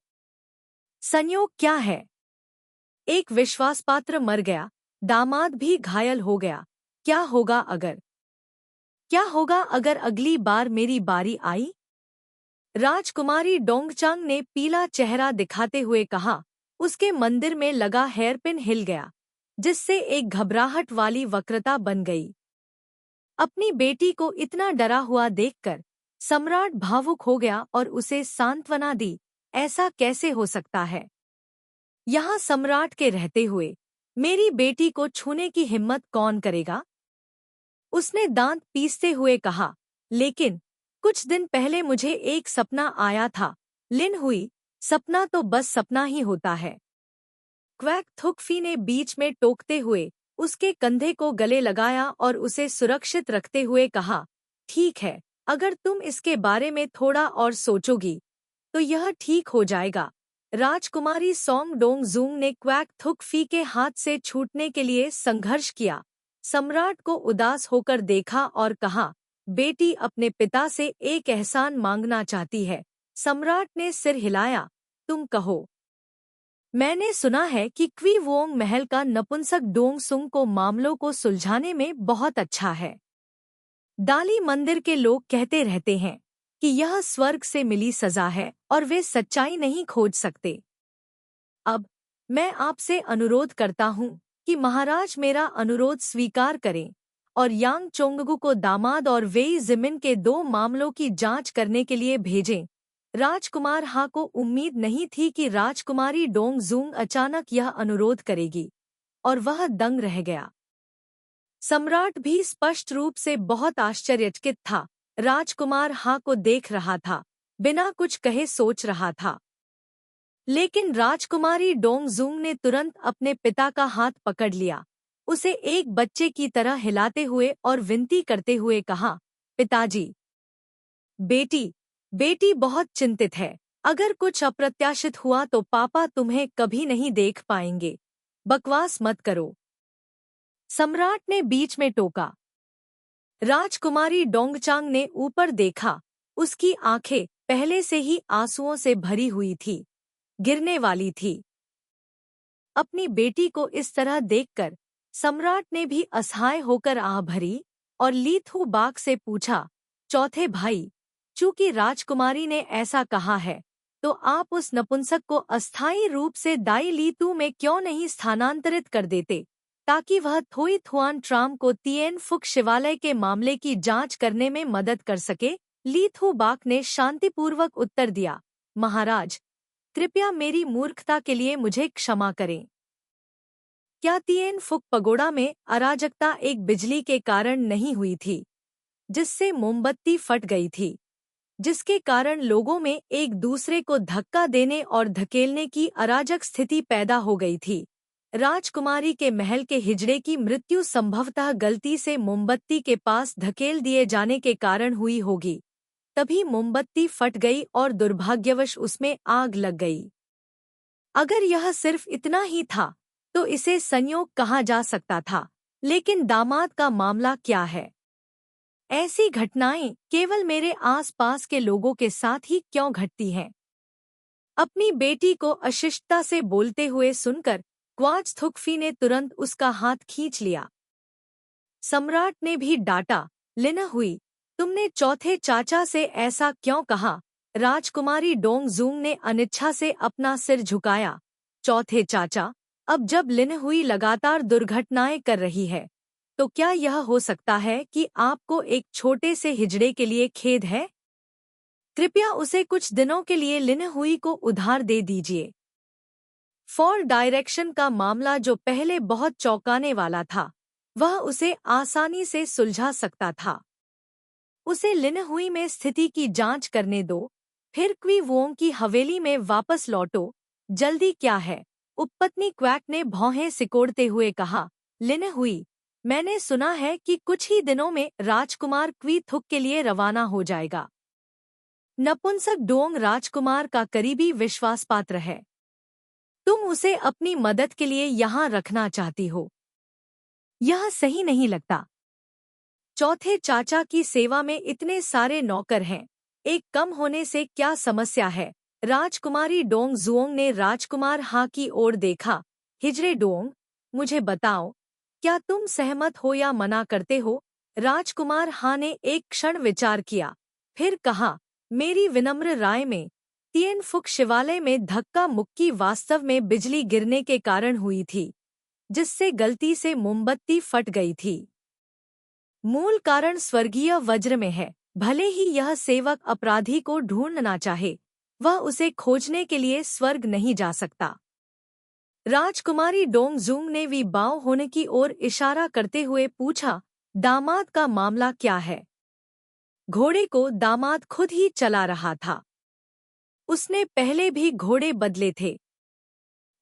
संयोग क्या है? एक विश्वासपात्र मर गया, दामाद भी घायल हो गया। क्या होगा अगर अगली बार मेरी बारी आई? राजकुमारी डोंगचांग ने पीला चेहरा दिखाते हुए कहा। उसके मंदिर में लगा हेयरपिन हिल गया, जिससे एक घबराहट वाली वक्रता बन गई। अपनी बेटी को इतना डरा हुआ देखकर सम्राट भावुक हो गया और उसे सांत्वना दी। ऐसा कैसे हो सकता है? यहाँ सम्राट के रहते हुए मेरी बेटी को छूने की हिम्मत कौन करेगा? उसने दांत पीसते हुए कहा। लेकिन कुछ दिन पहले मुझे एक सपना आया था। लिन हुई, सपना तो बस सपना ही होता है। क्वैक थुकफी ने बीच में टोकते हुए उसके कंधे को गले लगाया और उसे सुरक्षित रखते हुए कहा, ठीक है, अगर तुम इसके बारे में थोड़ा और सोचोगी तो यह ठीक हो जाएगा। राजकुमारी सोंग डोंग जूंग ने क्वैक थुकफी के हाथ से छूटने के लिए संघर्ष किया। सम्राट को उदास होकर देखा और कहा, बेटी अपने पिता से एक एहसान मांगना चाहती है। सम्राट ने सिर हिलाया। तुम कहो। मैंने सुना है कि क्वी वोंग महल का नपुंसक डोंग सुंग को मामलों को सुलझाने में बहुत अच्छा है। डाली मंदिर के लोग कहते रहते हैं कि यह स्वर्ग से मिली सजा है और वे सच्चाई नहीं खोज सकते। अब मैं आपसे अनुरोध करता हूँ कि महाराज मेरा अनुरोध स्वीकार करें और यांग चोंगगु को दामाद और वेई जिमिन के 2 मामलों की जांच करने के लिए भेजें। राजकुमार हा को उम्मीद नहीं थी कि राजकुमारी डोंग जूंग अचानक यह अनुरोध करेगी और वह दंग रह गया। सम्राट भी स्पष्ट रूप से बहुत आश्चर्यचकित था। राजकुमार हा को देख रहा था, बिना कुछ कहे सोच रहा था। लेकिन राजकुमारी डोंग जूंग ने तुरंत अपने पिता का हाथ पकड़ लिया, उसे एक बच्चे की तरह हिलाते हुए और विनती करते हुए कहा, पिताजी, बेटी बेटी बहुत चिंतित है। अगर कुछ अप्रत्याशित हुआ तो पापा तुम्हें कभी नहीं देख पाएंगे। बकवास मत करो। सम्राट ने बीच में टोका। राजकुमारी डोंगचांग ने ऊपर देखा। उसकी आंखें पहले से ही आंसुओं से भरी हुई थी, गिरने वाली थी। अपनी बेटी को इस तरह देखकर सम्राट ने भी असहाय होकर आह भरी और ली थू बाग से पूछा, चौथे भाई, चूंकि राजकुमारी ने ऐसा कहा है तो आप उस नपुंसक को अस्थायी रूप से दाई लीतू में क्यों नहीं स्थानांतरित कर देते, ताकि वह थोई थुआन ट्राम को तिएन फुक शिवालय के मामले की जांच करने में मदद कर सके। ली थू बाग ने शांतिपूर्वक उत्तर दिया, महाराज, कृपया मेरी मूर्खता के लिए मुझे क्षमा करें। क्या तिएन फुक पगोड़ा में अराजकता एक बिजली के कारण नहीं हुई थी, जिससे मोमबत्ती फट गई थी, जिसके कारण लोगों में एक दूसरे को धक्का देने और धकेलने की अराजक स्थिति पैदा हो गई थी? राजकुमारी के महल के हिजड़े की मृत्यु संभवतः गलती से मोमबत्ती के पास धकेल दिए जाने के कारण हुई होगी। तभी मोमबत्ती फट गई और दुर्भाग्यवश उसमें आग लग गई। अगर यह सिर्फ इतना ही था तो इसे संयोग कहा जा सकता था, लेकिन दामाद का मामला क्या है? ऐसी घटनाएं केवल मेरे आसपास के लोगों के साथ ही क्यों घटती हैं? अपनी बेटी को अशिष्टता से बोलते हुए सुनकर क्वाच थुकफी ने तुरंत उसका हाथ खींच लिया। सम्राट ने भी डांटा, लिन हुई, तुमने चौथे चाचा से ऐसा क्यों कहा? राजकुमारी डोंग जूंग ने अनिच्छा से अपना सिर झुकाया। चौथे चाचा? अब जब लिन हुई लगातार दुर्घटनाएं कर रही है तो क्या यह हो सकता है कि आपको एक छोटे से हिजड़े के लिए खेद है? कृपया उसे कुछ दिनों के लिए लिन हुई को उधार दे दीजिए। फॉर डायरेक्शन का मामला जो पहले बहुत चौंकाने वाला था, वह उसे आसानी से सुलझा सकता था। उसे लिन हुई में स्थिति की जांच करने दो, फिर क्वी वोंग की हवेली में वापस लौटो। जल्दी क्या है? उपपत्नी क्वैक ने भौहें सिकोड़ते हुए कहा। लिन हुई, मैंने सुना है कि कुछ ही दिनों में राजकुमार क्वी थुक के लिए रवाना हो जाएगा। नपुंसक डोंग राजकुमार का करीबी विश्वासपात्र है। तुम उसे अपनी मदद के लिए यहाँ रखना चाहती हो। यह सही नहीं लगता। चौथे चाचा की सेवा में इतने सारे नौकर हैं, एक कम होने से क्या समस्या है? राजकुमारी डोंग जुओंग ने राजकुमार हा की ओर देखा। हिजड़े डोंग, मुझे बताओ, क्या तुम सहमत हो या मना करते हो? राजकुमार हा ने एक क्षण विचार किया, फिर कहा, मेरी विनम्र राय में तिएन फुक शिवालय में धक्का मुक्की वास्तव में बिजली गिरने के कारण हुई थी, जिससे गलती से मोमबत्ती फट गई थी। मूल कारण स्वर्गीय वज्र में है। भले ही यह सेवक अपराधी को ढूंढना चाहे, वह उसे खोजने के लिए स्वर्ग नहीं जा सकता। राजकुमारी डोंगजूंग ने वी बाओ होने की ओर इशारा करते हुए पूछा, दामाद का मामला क्या है? घोड़े को दामाद खुद ही चला रहा था। उसने पहले भी घोड़े बदले थे।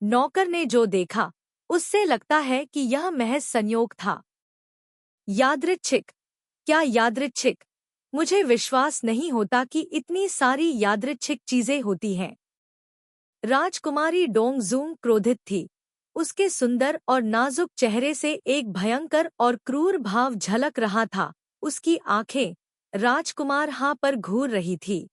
नौकर ने जो देखा, उससे लगता है कि यह महज संयोग था। यादृच्छिक? क्या यादृच्छिक? मुझे विश्वास नहीं होता कि इतनी सारी यादृच्छिक चीजें होती हैं। राजकुमारी डोंगजूंग क्रोधित थी। उसके सुंदर और नाजुक चेहरे से एक भयंकर और क्रूर भाव झलक रहा था। उसकी आंखें राजकुमार हाँ पर घूर रही थी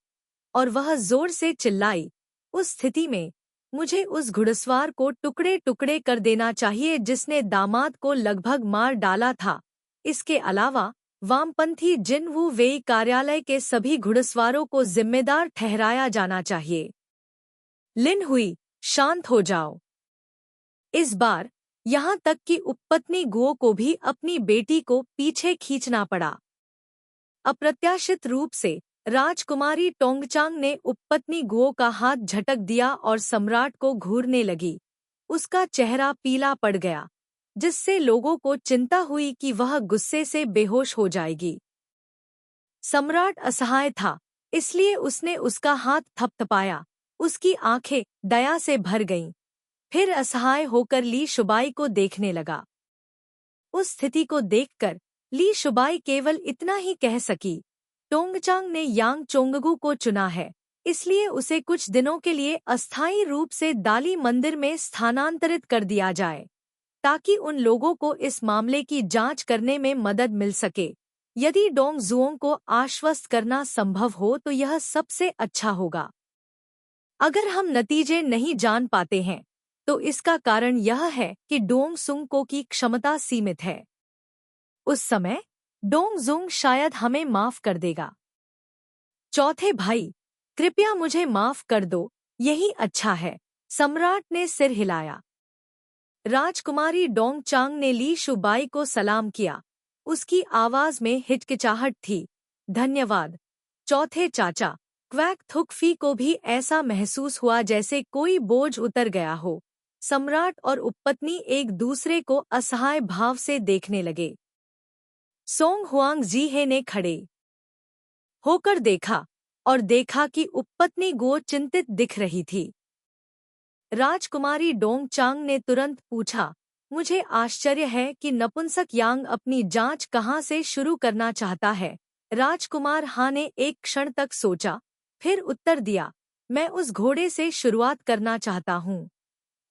और वह जोर से चिल्लाई, उस स्थिति में मुझे उस घुड़सवार को टुकड़े टुकड़े कर देना चाहिए जिसने दामाद को लगभग मार डाला था। इसके अलावा वामपंथी जिन वू वेई कार्यालय के सभी घुड़सवारों को जिम्मेदार ठहराया जाना चाहिए। लिन हुई, शांत हो जाओ। इस बार यहाँ तक कि उपपत्नी गुओ को भी अपनी बेटी को पीछे खींचना पड़ा। अप्रत्याशित रूप से राजकुमारी टोंगचांग ने उपपत्नी गुओ का हाथ झटक दिया और सम्राट को घूरने लगी। उसका चेहरा पीला पड़ गया, जिससे लोगों को चिंता हुई कि वह गुस्से से बेहोश हो जाएगी। सम्राट असहाय था, इसलिए उसने उसका हाथ थपथपाया। उसकी आंखें दया से भर गईं। फिर असहाय होकर ली शुबाई को देखने लगा। उस स्थिति को देखकर ली शुबाई केवल इतना ही कह सकी, टोंगचांग ने यांग चोंगगू को चुना है, इसलिए उसे कुछ दिनों के लिए अस्थायी रूप से दाली मंदिर में स्थानांतरित कर दिया जाए, ताकि उन लोगों को इस मामले की जांच करने में मदद मिल सके। यदि डोंगजुओं को आश्वस्त करना संभव हो तो यह सबसे अच्छा होगा। अगर हम नतीजे नहीं जान पाते हैं तो इसका कारण यह है कि डोंगसुंग की क्षमता सीमित है। उस समय डोंगजुंग शायद हमें माफ कर देगा। चौथे भाई, कृपया मुझे माफ कर दो, यही अच्छा है। सम्राट ने सिर हिलाया। राजकुमारी डोंगचांग ने ली शुबाई को सलाम किया। उसकी आवाज में हिचकिचाहट थी। धन्यवाद चौथे चाचा। क्वैक थुकफी को भी ऐसा महसूस हुआ जैसे कोई बोझ उतर गया हो। सम्राट और उपपत्नी एक दूसरे को असहाय भाव से देखने लगे। सोंग हुआंग जीहे ने खड़े होकर देखा और देखा कि उपपत्नी गुओ चिंतित दिख रही थी। राजकुमारी डोंगचांग ने तुरंत पूछा, मुझे आश्चर्य है कि नपुंसक यांग अपनी जांच कहाँ से शुरू करना चाहता है। राजकुमार हाँ ने एक क्षण तक सोचा, फिर उत्तर दिया, मैं उस घोड़े से शुरुआत करना चाहता हूँ।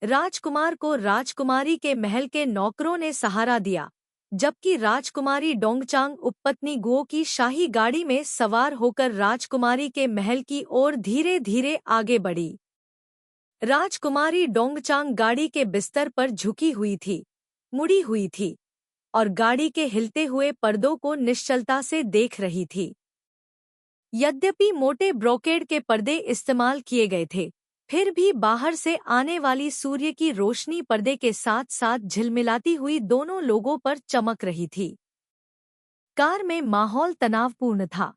राजकुमार को राजकुमारी के महल के नौकरों ने सहारा दिया, जबकि राजकुमारी डोंगचांग उपपत्नी गुओ की शाही गाड़ी में सवार होकर राजकुमारी के महल की ओर धीरे धीरे आगे बढ़ी। राजकुमारी डोंगचांग गाड़ी के बिस्तर पर झुकी हुई थी, मुड़ी हुई थी और गाड़ी के हिलते हुए पर्दों को निश्चलता से देख रही थी। यद्यपि मोटे ब्रोकेड के पर्दे इस्तेमाल किए गए थे, फिर भी बाहर से आने वाली सूर्य की रोशनी पर्दे के साथ साथ झिलमिलाती हुई दोनों लोगों पर चमक रही थी। कार में माहौल तनावपूर्ण था।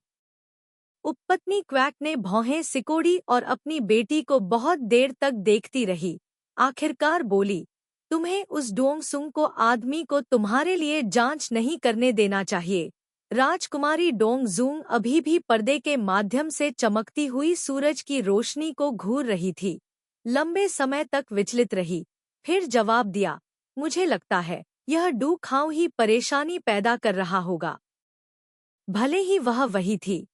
उपपत्नी क्वैक ने भौहें सिकोड़ी और अपनी बेटी को बहुत देर तक देखती रही। आखिरकार बोली, तुम्हें उस डोंगसुंग को आदमी को तुम्हारे लिए जांच नहीं करने देना चाहिए। राजकुमारी डोंगजुंग अभी भी पर्दे के माध्यम से चमकती हुई सूरज की रोशनी को घूर रही थी। लंबे समय तक विचलित रही, फिर जवाब दिया, मुझे लगता है यह डू खाओ ही परेशानी पैदा कर रहा होगा। भले ही वह वही थी,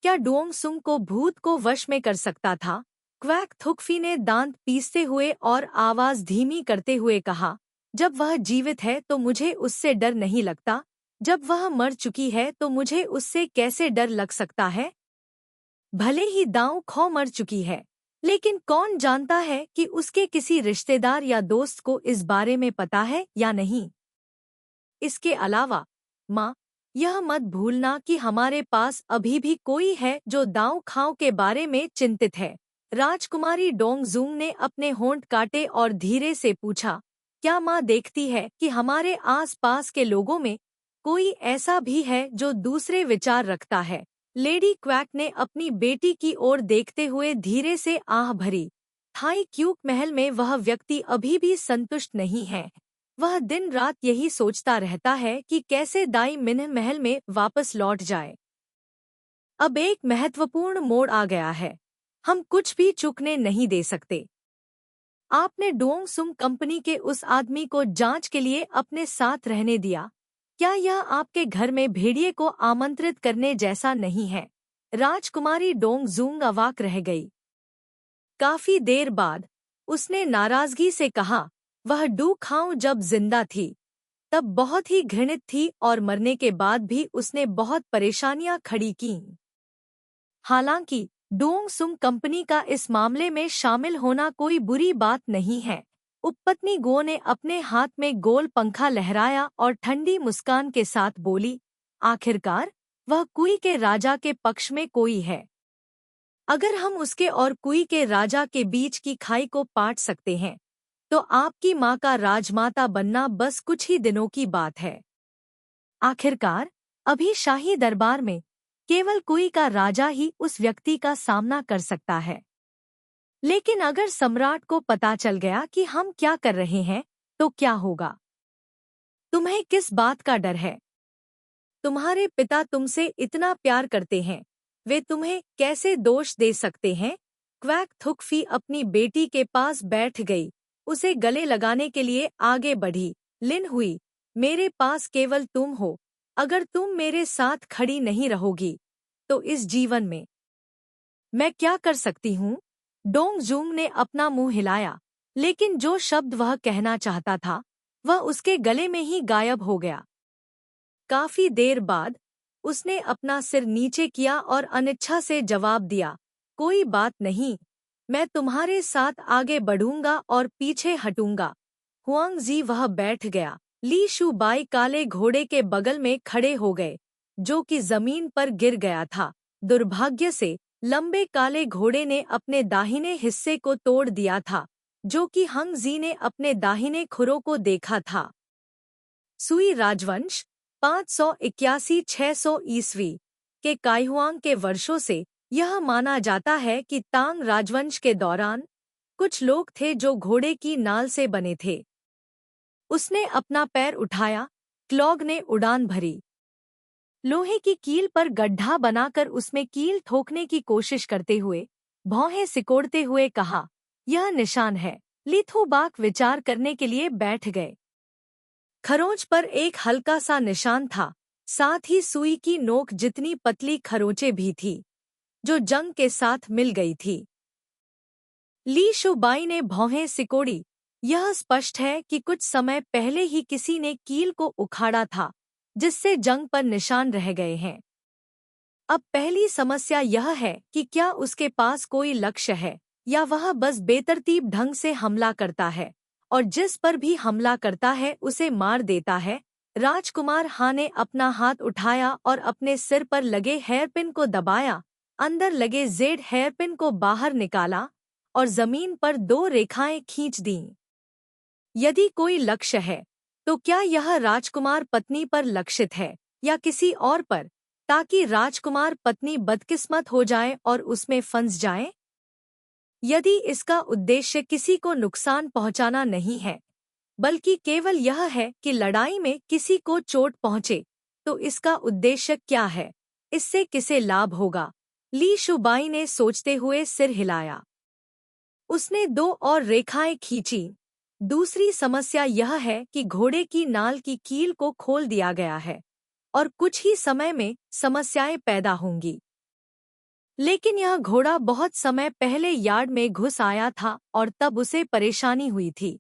क्या डोंगसुंग को भूत को वश में कर सकता था? क्वैक थुकफी ने दांत पीसते हुए और आवाज धीमी करते हुए कहा, जब वह जीवित है तो मुझे उससे डर नहीं लगता, जब वह मर चुकी है तो मुझे उससे कैसे डर लग सकता है? भले ही दांव खौ मर चुकी है, लेकिन कौन जानता है कि उसके किसी रिश्तेदार या दोस्त को इस बारे में पता है या नहीं। इसके अलावा माँ, यह मत भूलना कि हमारे पास अभी भी कोई है जो दांव खाओ के बारे में चिंतित है। राजकुमारी डोंगजुंग ने अपने होंठ काटे और धीरे से पूछा, क्या माँ देखती है कि हमारे आस-पास के लोगों में कोई ऐसा भी है जो दूसरे विचार रखता है। लेडी क्वैक ने अपनी बेटी की ओर देखते हुए धीरे से आह भरी। थाई क्यूक महल में वह व्यक्ति अभी भी संतुष्ट नहीं है। वह दिन रात यही सोचता रहता है कि कैसे दाई मिन्ह महल में वापस लौट जाए। अब एक महत्वपूर्ण मोड़ आ गया है। हम कुछ भी चूकने नहीं दे सकते। आपने डोंग सुम कंपनी के उस आदमी को जांच के लिए अपने साथ रहने दिया। क्या यह आपके घर में भेड़िए को आमंत्रित करने जैसा नहीं है? राजकुमारी डोंग जूंग अवाक रह गई। काफी देर बाद उसने नाराजगी से कहा, वह डू खाऊं जब जिंदा थी तब बहुत ही घृणित थी और मरने के बाद भी उसने बहुत परेशानियां खड़ी कीं। हालांकि डोंग सुम कंपनी का इस मामले में शामिल होना कोई बुरी बात नहीं है। उपपत्नी गो ने अपने हाथ में गोल पंखा लहराया और ठंडी मुस्कान के साथ बोली, आखिरकार वह कुई के राजा के पक्ष में कोई है। अगर हम उसके और कुई के राजा के बीच की खाई को पाट सकते हैं तो आपकी माँ का राजमाता बनना बस कुछ ही दिनों की बात है। आखिरकार अभी शाही दरबार में केवल कुई का राजा ही उस व्यक्ति का सामना कर सकता है। लेकिन अगर सम्राट को पता चल गया कि हम क्या कर रहे हैं तो क्या होगा? तुम्हें किस बात का डर है? तुम्हारे पिता तुमसे इतना प्यार करते हैं, वे तुम्हें कैसे दोष दे सकते हैं? क्वैक थुकफी अपनी बेटी के पास बैठ गई, उसे गले लगाने के लिए आगे बढ़ी। लिन हुई, मेरे पास केवल तुम हो। अगर तुम मेरे साथ खड़ी नहीं रहोगी तो इस जीवन में मैं क्या कर सकती हूँ? डोंग जूंग ने अपना मुंह हिलाया, लेकिन जो शब्द वह कहना चाहता था वह उसके गले में ही गायब हो गया। काफी देर बाद उसने अपना सिर नीचे किया और अनिच्छा से जवाब दिया, कोई बात नहीं, मैं तुम्हारे साथ आगे बढ़ूंगा और पीछे हटूंगा। हुआंगजी वह बैठ गया। ली शुबाई काले घोड़े के बगल में खड़े हो गए, जो कि जमीन पर गिर गया था। दुर्भाग्य से लंबे काले घोड़े ने अपने दाहिने हिस्से को तोड़ दिया था, जो कि हंगजी ने अपने दाहिने खुरों को देखा था। सुई राजवंश 581-600 ईस्वी के काइहुआंग के वर्षों से यह माना जाता है कि तांग राजवंश के दौरान कुछ लोग थे जो घोड़े की नाल से बने थे। उसने अपना पैर उठाया, क्लॉग ने उड़ान भरी। लोहे की कील पर गड्ढा बनाकर उसमें कील ठोकने की कोशिश करते हुए भौहें सिकोड़ते हुए कहा, यह निशान है। लिथुबाक विचार करने के लिए बैठ गए। खरोंच पर एक हल्का सा निशान था, साथ ही सुई की नोक जितनी पतली खरोंचें भी थी, जो जंग के साथ मिल गई थी। ली शुबाई ने भौहें सिकोड़ी। यह स्पष्ट है कि कुछ समय पहले ही किसी ने कील को उखाड़ा था, जिससे जंग पर निशान रह गए हैं। अब पहली समस्या यह है कि क्या उसके पास कोई लक्ष्य है या वह बस बेतरतीब ढंग से हमला करता है और जिस पर भी हमला करता है उसे मार देता है। राजकुमार हा ने अपना हाथ उठाया और अपने सिर पर लगे हेयरपिन को दबाया, अंदर लगे जेड हेयरपिन को बाहर निकाला और जमीन पर 2 रेखाएं खींच दीं। यदि कोई लक्ष्य है तो क्या यह राजकुमार पत्नी पर लक्षित है या किसी और पर, ताकि राजकुमार पत्नी बदकिस्मत हो जाए और उसमें फंस जाए? यदि इसका उद्देश्य किसी को नुकसान पहुंचाना नहीं है, बल्कि केवल यह है कि लड़ाई में किसी को चोट पहुंचे, तो इसका उद्देश्य क्या है? इससे किसे लाभ होगा? ली शुबाई ने सोचते हुए सिर हिलाया। उसने 2 और रेखाएं खींची। दूसरी समस्या यह है कि घोड़े की नाल की कील को खोल दिया गया है और कुछ ही समय में समस्याएं पैदा होंगी। लेकिन यह घोड़ा बहुत समय पहले यार्ड में घुस आया था और तब उसे परेशानी हुई थी।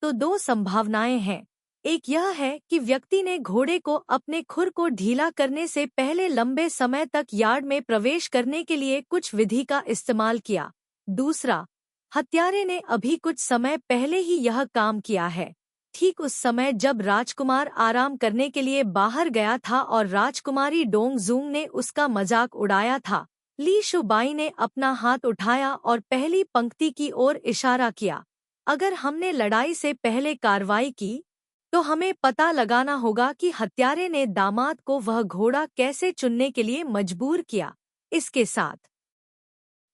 तो 2 संभावनाएं हैं। एक यह है कि व्यक्ति ने घोड़े को अपने खुर को ढीला करने से पहले लंबे समय तक यार्ड में प्रवेश करने के लिए कुछ विधि का इस्तेमाल किया। दूसरा, हत्यारे ने अभी कुछ समय पहले ही यह काम किया है, ठीक उस समय जब राजकुमार आराम करने के लिए बाहर गया था और राजकुमारी डोंग जूंग ने उसका मजाक उड़ाया था। ली शुबाई ने अपना हाथ उठाया और पहली पंक्ति की ओर इशारा किया। अगर हमने लड़ाई से पहले कार्रवाई की तो हमें पता लगाना होगा कि हत्यारे ने दामाद को वह घोड़ा कैसे चुनने के लिए मजबूर किया। इसके साथ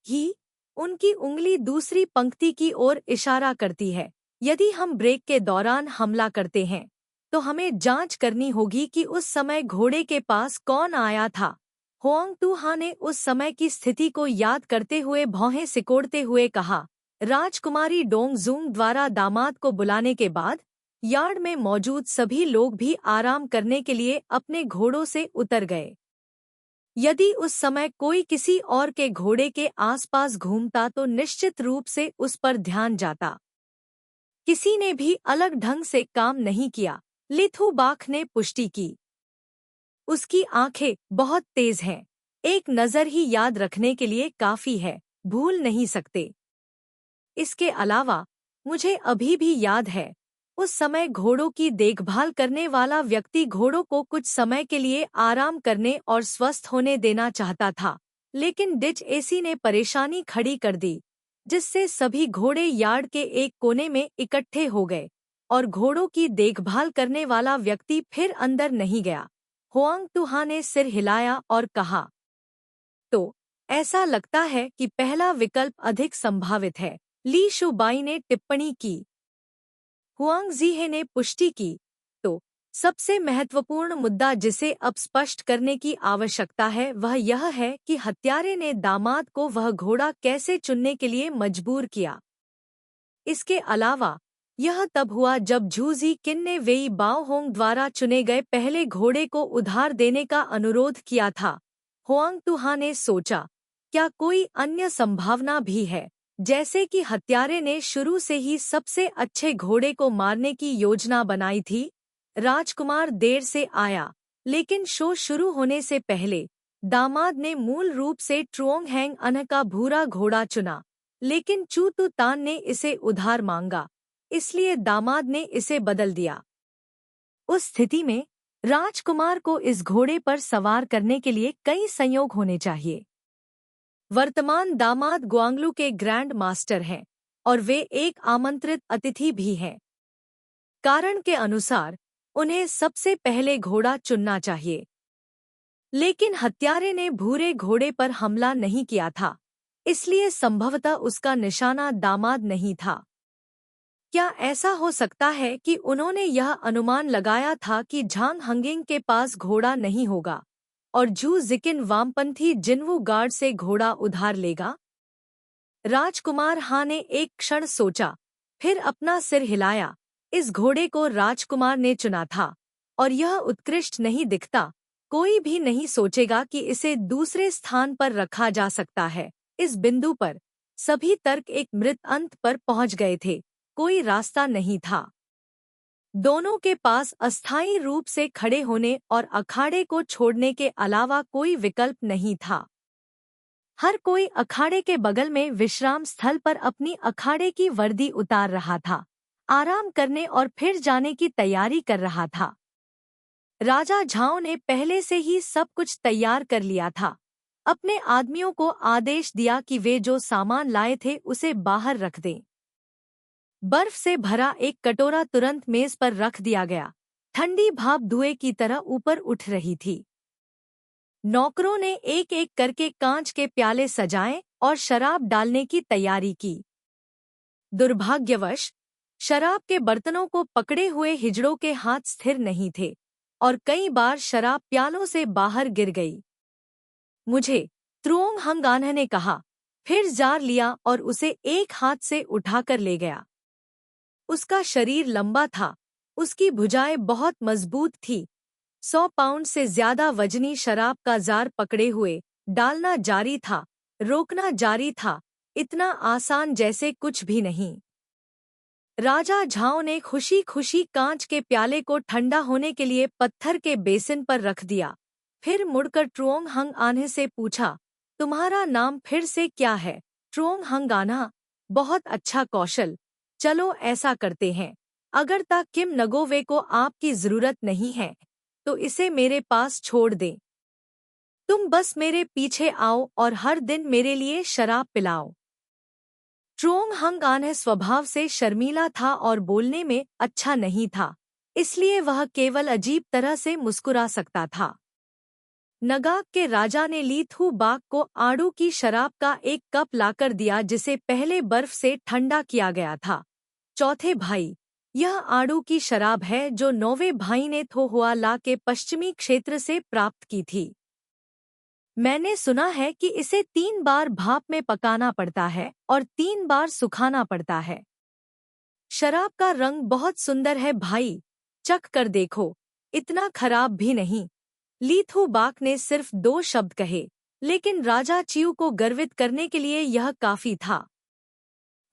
ही उनकी उंगली दूसरी पंक्ति की ओर इशारा करती है। यदि हम ब्रेक के दौरान हमला करते हैं तो हमें जांच करनी होगी कि उस समय घोड़े के पास कौन आया था। होंग टूहा ने उस समय की स्थिति को याद करते हुए भौहें सिकोड़ते हुए कहा। राजकुमारी डोंगजूंग द्वारा दामाद को बुलाने के बाद यार्ड में मौजूद सभी लोग भी आराम करने के लिए अपने घोड़ों से उतर गए। यदि उस समय कोई किसी और के घोड़े के आसपास घूमता तो निश्चित रूप से उस पर ध्यान जाता। किसी ने भी अलग ढंग से काम नहीं किया, लिथु बाख ने पुष्टि की। उसकी आंखें बहुत तेज हैं। एक नज़र ही याद रखने के लिए काफी है, भूल नहीं सकते। इसके अलावा मुझे अभी भी याद है, उस समय घोड़ों की देखभाल करने वाला व्यक्ति घोड़ों को कुछ समय के लिए आराम करने और स्वस्थ होने देना चाहता था, लेकिन डिच एसी ने परेशानी खड़ी कर दी, जिससे सभी घोड़े यार्ड के एक कोने में इकट्ठे हो गए और घोड़ों की देखभाल करने वाला व्यक्ति फिर अंदर नहीं गया। होंग टूहा ने सिर हिलाया और कहा, तो ऐसा लगता है कि पहला विकल्प अधिक संभावित है, ली शुबाई ने टिप्पणी की। हुआंग जीहे ने पुष्टि की। तो सबसे महत्वपूर्ण मुद्दा जिसे अब स्पष्ट करने की आवश्यकता है वह यह है कि हत्यारे ने दामाद को वह घोड़ा कैसे चुनने के लिए मजबूर किया। इसके अलावा यह तब हुआ जब झूजी किन ने वेई बाओहोंग द्वारा चुने गए पहले घोड़े को उधार देने का अनुरोध किया था। होंग टूहा ने सोचा, क्या कोई अन्य संभावना भी है, जैसे कि हत्यारे ने शुरू से ही सबसे अच्छे घोड़े को मारने की योजना बनाई थी। राजकुमार देर से आया, लेकिन शो शुरू होने से पहले दामाद ने मूल रूप से ट्रुओंग हैंग अनह का भूरा घोड़ा चुना, लेकिन चू तू तान ने इसे उधार मांगा, इसलिए दामाद ने इसे बदल दिया। उस स्थिति में राजकुमार को इस घोड़े पर सवार करने के लिए कई संयोग होने चाहिए। वर्तमान दामाद ग्वांगलू के ग्रैंड मास्टर हैं और वे एक आमंत्रित अतिथि भी हैं। कारण के अनुसार उन्हें सबसे पहले घोड़ा चुनना चाहिए, लेकिन हत्यारे ने भूरे घोड़े पर हमला नहीं किया था, इसलिए संभवतः उसका निशाना दामाद नहीं था। क्या ऐसा हो सकता है कि उन्होंने यह अनुमान लगाया था कि झांग हंगिंग के पास घोड़ा नहीं होगा और झू जिकिन वामपंथी जिन्वू गार्ड से घोड़ा उधार लेगा? राजकुमार हां ने एक क्षण सोचा, फिर अपना सिर हिलाया। इस घोड़े को राजकुमार ने चुना था और यह उत्कृष्ट नहीं दिखता। कोई भी नहीं सोचेगा कि इसे दूसरे स्थान पर रखा जा सकता है। इस बिंदु पर सभी तर्क एक मृत अंत पर पहुंच गए थे। कोई रास्ता नहीं था। दोनों के पास अस्थायी रूप से खड़े होने और अखाड़े को छोड़ने के अलावा कोई विकल्प नहीं था। हर कोई अखाड़े के बगल में विश्राम स्थल पर अपनी अखाड़े की वर्दी उतार रहा था, आराम करने और फिर जाने की तैयारी कर रहा था। राजा झाओ ने पहले से ही सब कुछ तैयार कर लिया था। अपने आदमियों को आदेश दिया कि वे जो सामान लाए थे उसे बाहर रख दें। बर्फ से भरा एक कटोरा तुरंत मेज पर रख दिया गया। ठंडी भाप धुएं की तरह ऊपर उठ रही थी। नौकरों ने एक एक करके कांच के प्याले सजाए और शराब डालने की तैयारी की। दुर्भाग्यवश शराब के बर्तनों को पकड़े हुए हिजड़ों के हाथ स्थिर नहीं थे और कई बार शराब प्यालों से बाहर गिर गई। मुझे, त्रुओंग हंगानह ने कहा, फिर जार लिया और उसे एक हाथ से उठाकर ले गया। उसका शरीर लंबा था, उसकी भुजाएं बहुत मजबूत थी। 100 पाउंड से ज्यादा वजनी शराब का जार पकड़े हुए डालना जारी था, रोकना जारी था, इतना आसान जैसे कुछ भी नहीं। राजा झाओ ने खुशी खुशी कांच के प्याले को ठंडा होने के लिए पत्थर के बेसिन पर रख दिया। फिर मुड़कर ट्रुओंग हंगानह से पूछा, तुम्हारा नाम फिर से क्या है? ट्रुओंग हंगानह, बहुत अच्छा कौशल। चलो ऐसा करते हैं, अगर ता किम नगोवे को आपकी जरूरत नहीं है तो इसे मेरे पास छोड़ दें। तुम बस मेरे पीछे आओ और हर दिन मेरे लिए शराब पिलाओ। ट्रुओंग हंगानह स्वभाव से शर्मीला था और बोलने में अच्छा नहीं था, इसलिए वह केवल अजीब तरह से मुस्कुरा सकता था। नगाक के राजा ने ली थू बाग को आड़ू की शराब का एक कप लाकर दिया जिसे पहले बर्फ से ठंडा किया गया था। चौथे भाई, यह आड़ू की शराब है जो नौवें भाई ने थोहुआ ला के पश्चिमी क्षेत्र से प्राप्त की थी। मैंने सुना है कि इसे 3 बार भाप में पकाना पड़ता है और 3 बार सुखाना पड़ता है। शराब का रंग बहुत सुंदर है भाई, चख कर देखो, इतना खराब भी नहीं। ली थू बाक ने सिर्फ 2 शब्द कहे, लेकिन राजा चियू को गर्वित करने के लिए यह काफी था।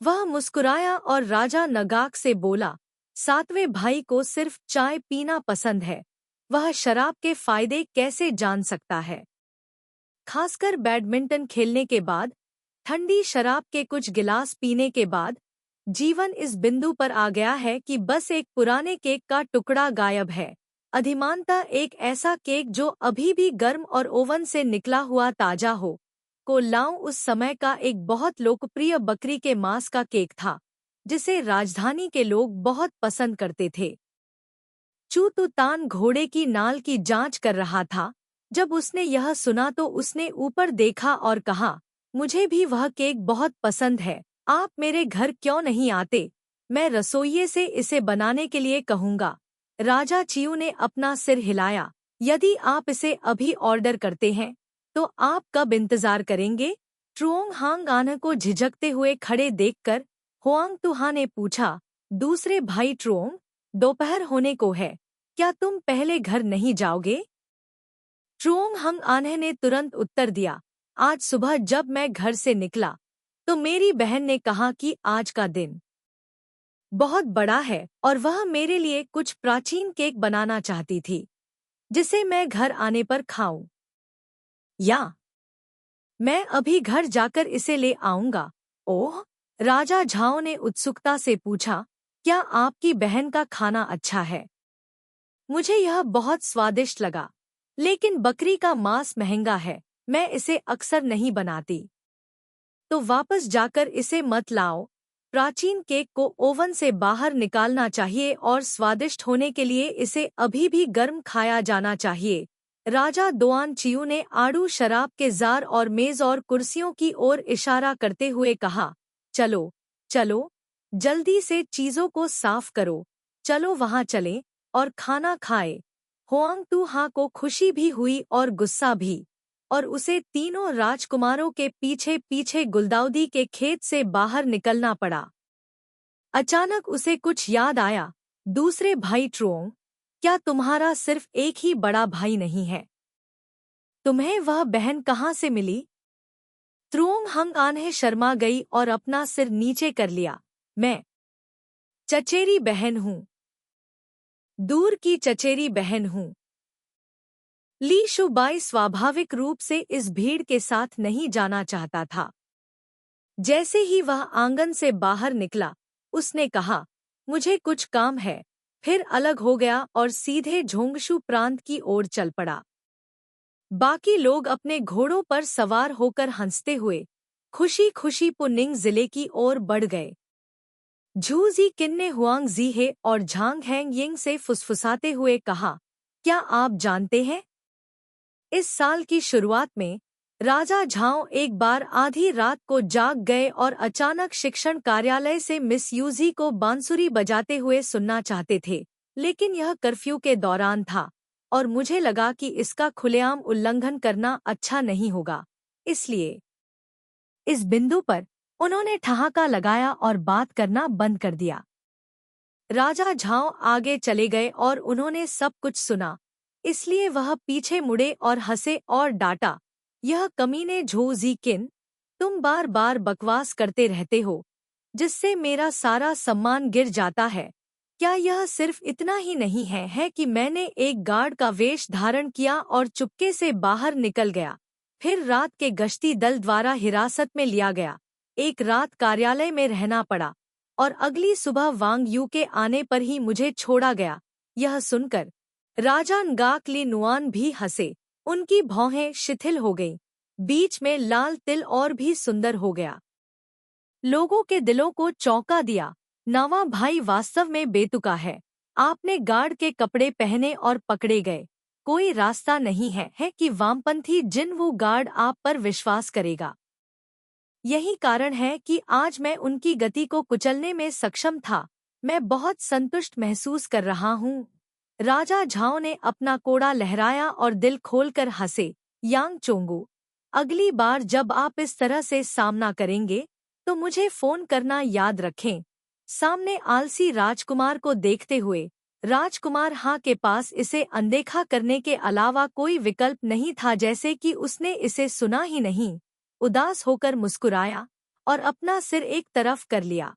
वह मुस्कुराया और राजा नगाक से बोला, 7वें भाई को सिर्फ चाय पीना पसंद है, वह शराब के फायदे कैसे जान सकता है। खासकर बैडमिंटन खेलने के बाद, ठंडी शराब के कुछ गिलास पीने के बाद, जीवन इस बिंदु पर आ गया है कि बस एक पुराने केक का टुकड़ा गायब है। अधिमानतः एक ऐसा केक जो अभी भी गर्म और ओवन से निकला हुआ ताजा हो। को लाऊं उस समय का एक बहुत लोकप्रिय बकरी के मांस का केक था, जिसे राजधानी के लोग बहुत पसंद करते थे। चू तुतान घोड़े की नाल की जांच कर रहा था। जब उसने यह सुना तो उसने ऊपर देखा और कहा, मुझे भी वह केक बहुत पसंद है, आप मेरे घर क्यों नहीं आते? मैं रसोइये से इसे बनाने के लिए कहूँगा। राजा चियू ने अपना सिर हिलाया। यदि आप इसे अभी ऑर्डर करते हैं, तो आप कब इंतजार करेंगे? ट्रुओंग हांग आन को झिझकते हुए खड़े देखकर हुआंग तुहा ने पूछा, दूसरे भाई ट्रुओंग, दोपहर होने को है, क्या तुम पहले घर नहीं जाओगे? ट्रुओंग हंग आन्हे ने तुरंत उत्तर दिया, आज सुबह जब मैं घर से निकला, तो मेरी बहन ने कहा कि आज का दिन बहुत बड़ा है और वह मेरे लिए कुछ प्राचीन केक बनाना चाहती थी, जिसे मैं घर आने पर खाऊं। या मैं अभी घर जाकर इसे ले आऊंगा। ओह! राजा झाओ ने उत्सुकता से पूछा, क्या आपकी बहन का खाना अच्छा है? मुझे यह बहुत स्वादिष्ट लगा, लेकिन बकरी का मांस महंगा है, मैं इसे अक्सर नहीं बनाती। तो वापस जाकर इसे मत लाओ। प्राचीन केक को ओवन से बाहर निकालना चाहिए और स्वादिष्ट होने के लिए इसे अभी भी गर्म खाया जाना चाहिए। राजा दोआन चियू ने आड़ू शराब के जार और मेज और कुर्सियों की ओर इशारा करते हुए कहा, चलो, चलो, जल्दी से चीजों को साफ करो, चलो वहां चलें और खाना खाएं। हुआंग तुहा को खुशी भी हुई और गुस्सा भी, और उसे तीनों राजकुमारों के पीछे पीछे गुलदाउदी के खेत से बाहर निकलना पड़ा। अचानक उसे कुछ याद आया, दूसरे भाई ट्रुओंग, क्या तुम्हारा सिर्फ एक ही बड़ा भाई नहीं है? तुम्हें वह बहन कहाँ से मिली? त्रुओंग हंग आन्हे शर्मा गई और अपना सिर नीचे कर लिया। मैं चचेरी बहन हूँ, दूर की चचेरी बहन हूँ। ली शुबाई स्वाभाविक रूप से इस भीड़ के साथ नहीं जाना चाहता था। जैसे ही वह आंगन से बाहर निकला, उसने कहा, मुझे कुछ काम है, फिर अलग हो गया और सीधे झोंगशू प्रांत की ओर चल पड़ा। बाकी लोग अपने घोड़ों पर सवार होकर हंसते हुए खुशी खुशी पुनिंग जिले की ओर बढ़ गए। झू जी किन ने हुआंग जीहे और झांग हैंग यिंग से फुसफुसाते हुए कहा, क्या आप जानते हैं, इस साल की शुरुआत में राजा झाओ एक बार आधी रात को जाग गए और अचानक शिक्षण कार्यालय से मिस यूजी को बांसुरी बजाते हुए सुनना चाहते थे, लेकिन यह कर्फ्यू के दौरान था और मुझे लगा कि इसका खुलेआम उल्लंघन करना अच्छा नहीं होगा, इसलिए इस बिंदु पर उन्होंने ठहाका लगाया और बात करना बंद कर दिया। राजा झाओ आगे चले गए और उन्होंने सब कुछ सुना, इसलिए वह पीछे मुड़े और हंसे और डांटा, यह कमीने झू जी किन, तुम बार बार बकवास करते रहते हो, जिससे मेरा सारा सम्मान गिर जाता है। क्या यह सिर्फ इतना ही नहीं है कि मैंने एक गार्ड का वेश धारण किया और चुपके से बाहर निकल गया, फिर रात के गश्ती दल द्वारा हिरासत में लिया गया, एक रात कार्यालय में रहना पड़ा और अगली सुबह वांग यू के आने पर ही मुझे छोड़ा गया। यह सुनकर राजा नगाक ली नुआन भी हंसे, उनकी भौहें शिथिल हो गईं, बीच में लाल तिल और भी सुंदर हो गया। लोगों के दिलों को चौंका दिया, नावा भाई वास्तव में बेतुका है, आपने गार्ड के कपड़े पहने और पकड़े गए। कोई रास्ता नहीं है कि वामपंथी जिन वो गार्ड आप पर विश्वास करेगा। यही कारण है कि आज मैं उनकी गति को कुचलने में सक्षम था। मैं बहुत संतुष्ट महसूस कर रहा हूँ। राजा झाओ ने अपना कोड़ा लहराया और दिल खोलकर हंसे। यांग चोंगू, अगली बार जब आप इस तरह से सामना करेंगे तो मुझे फोन करना याद रखें। सामने आलसी राजकुमार को देखते हुए राजकुमार हाँ के पास इसे अनदेखा करने के अलावा कोई विकल्प नहीं था, जैसे कि उसने इसे सुना ही नहीं। उदास होकर मुस्कुराया और अपना सिर एक तरफ कर लिया।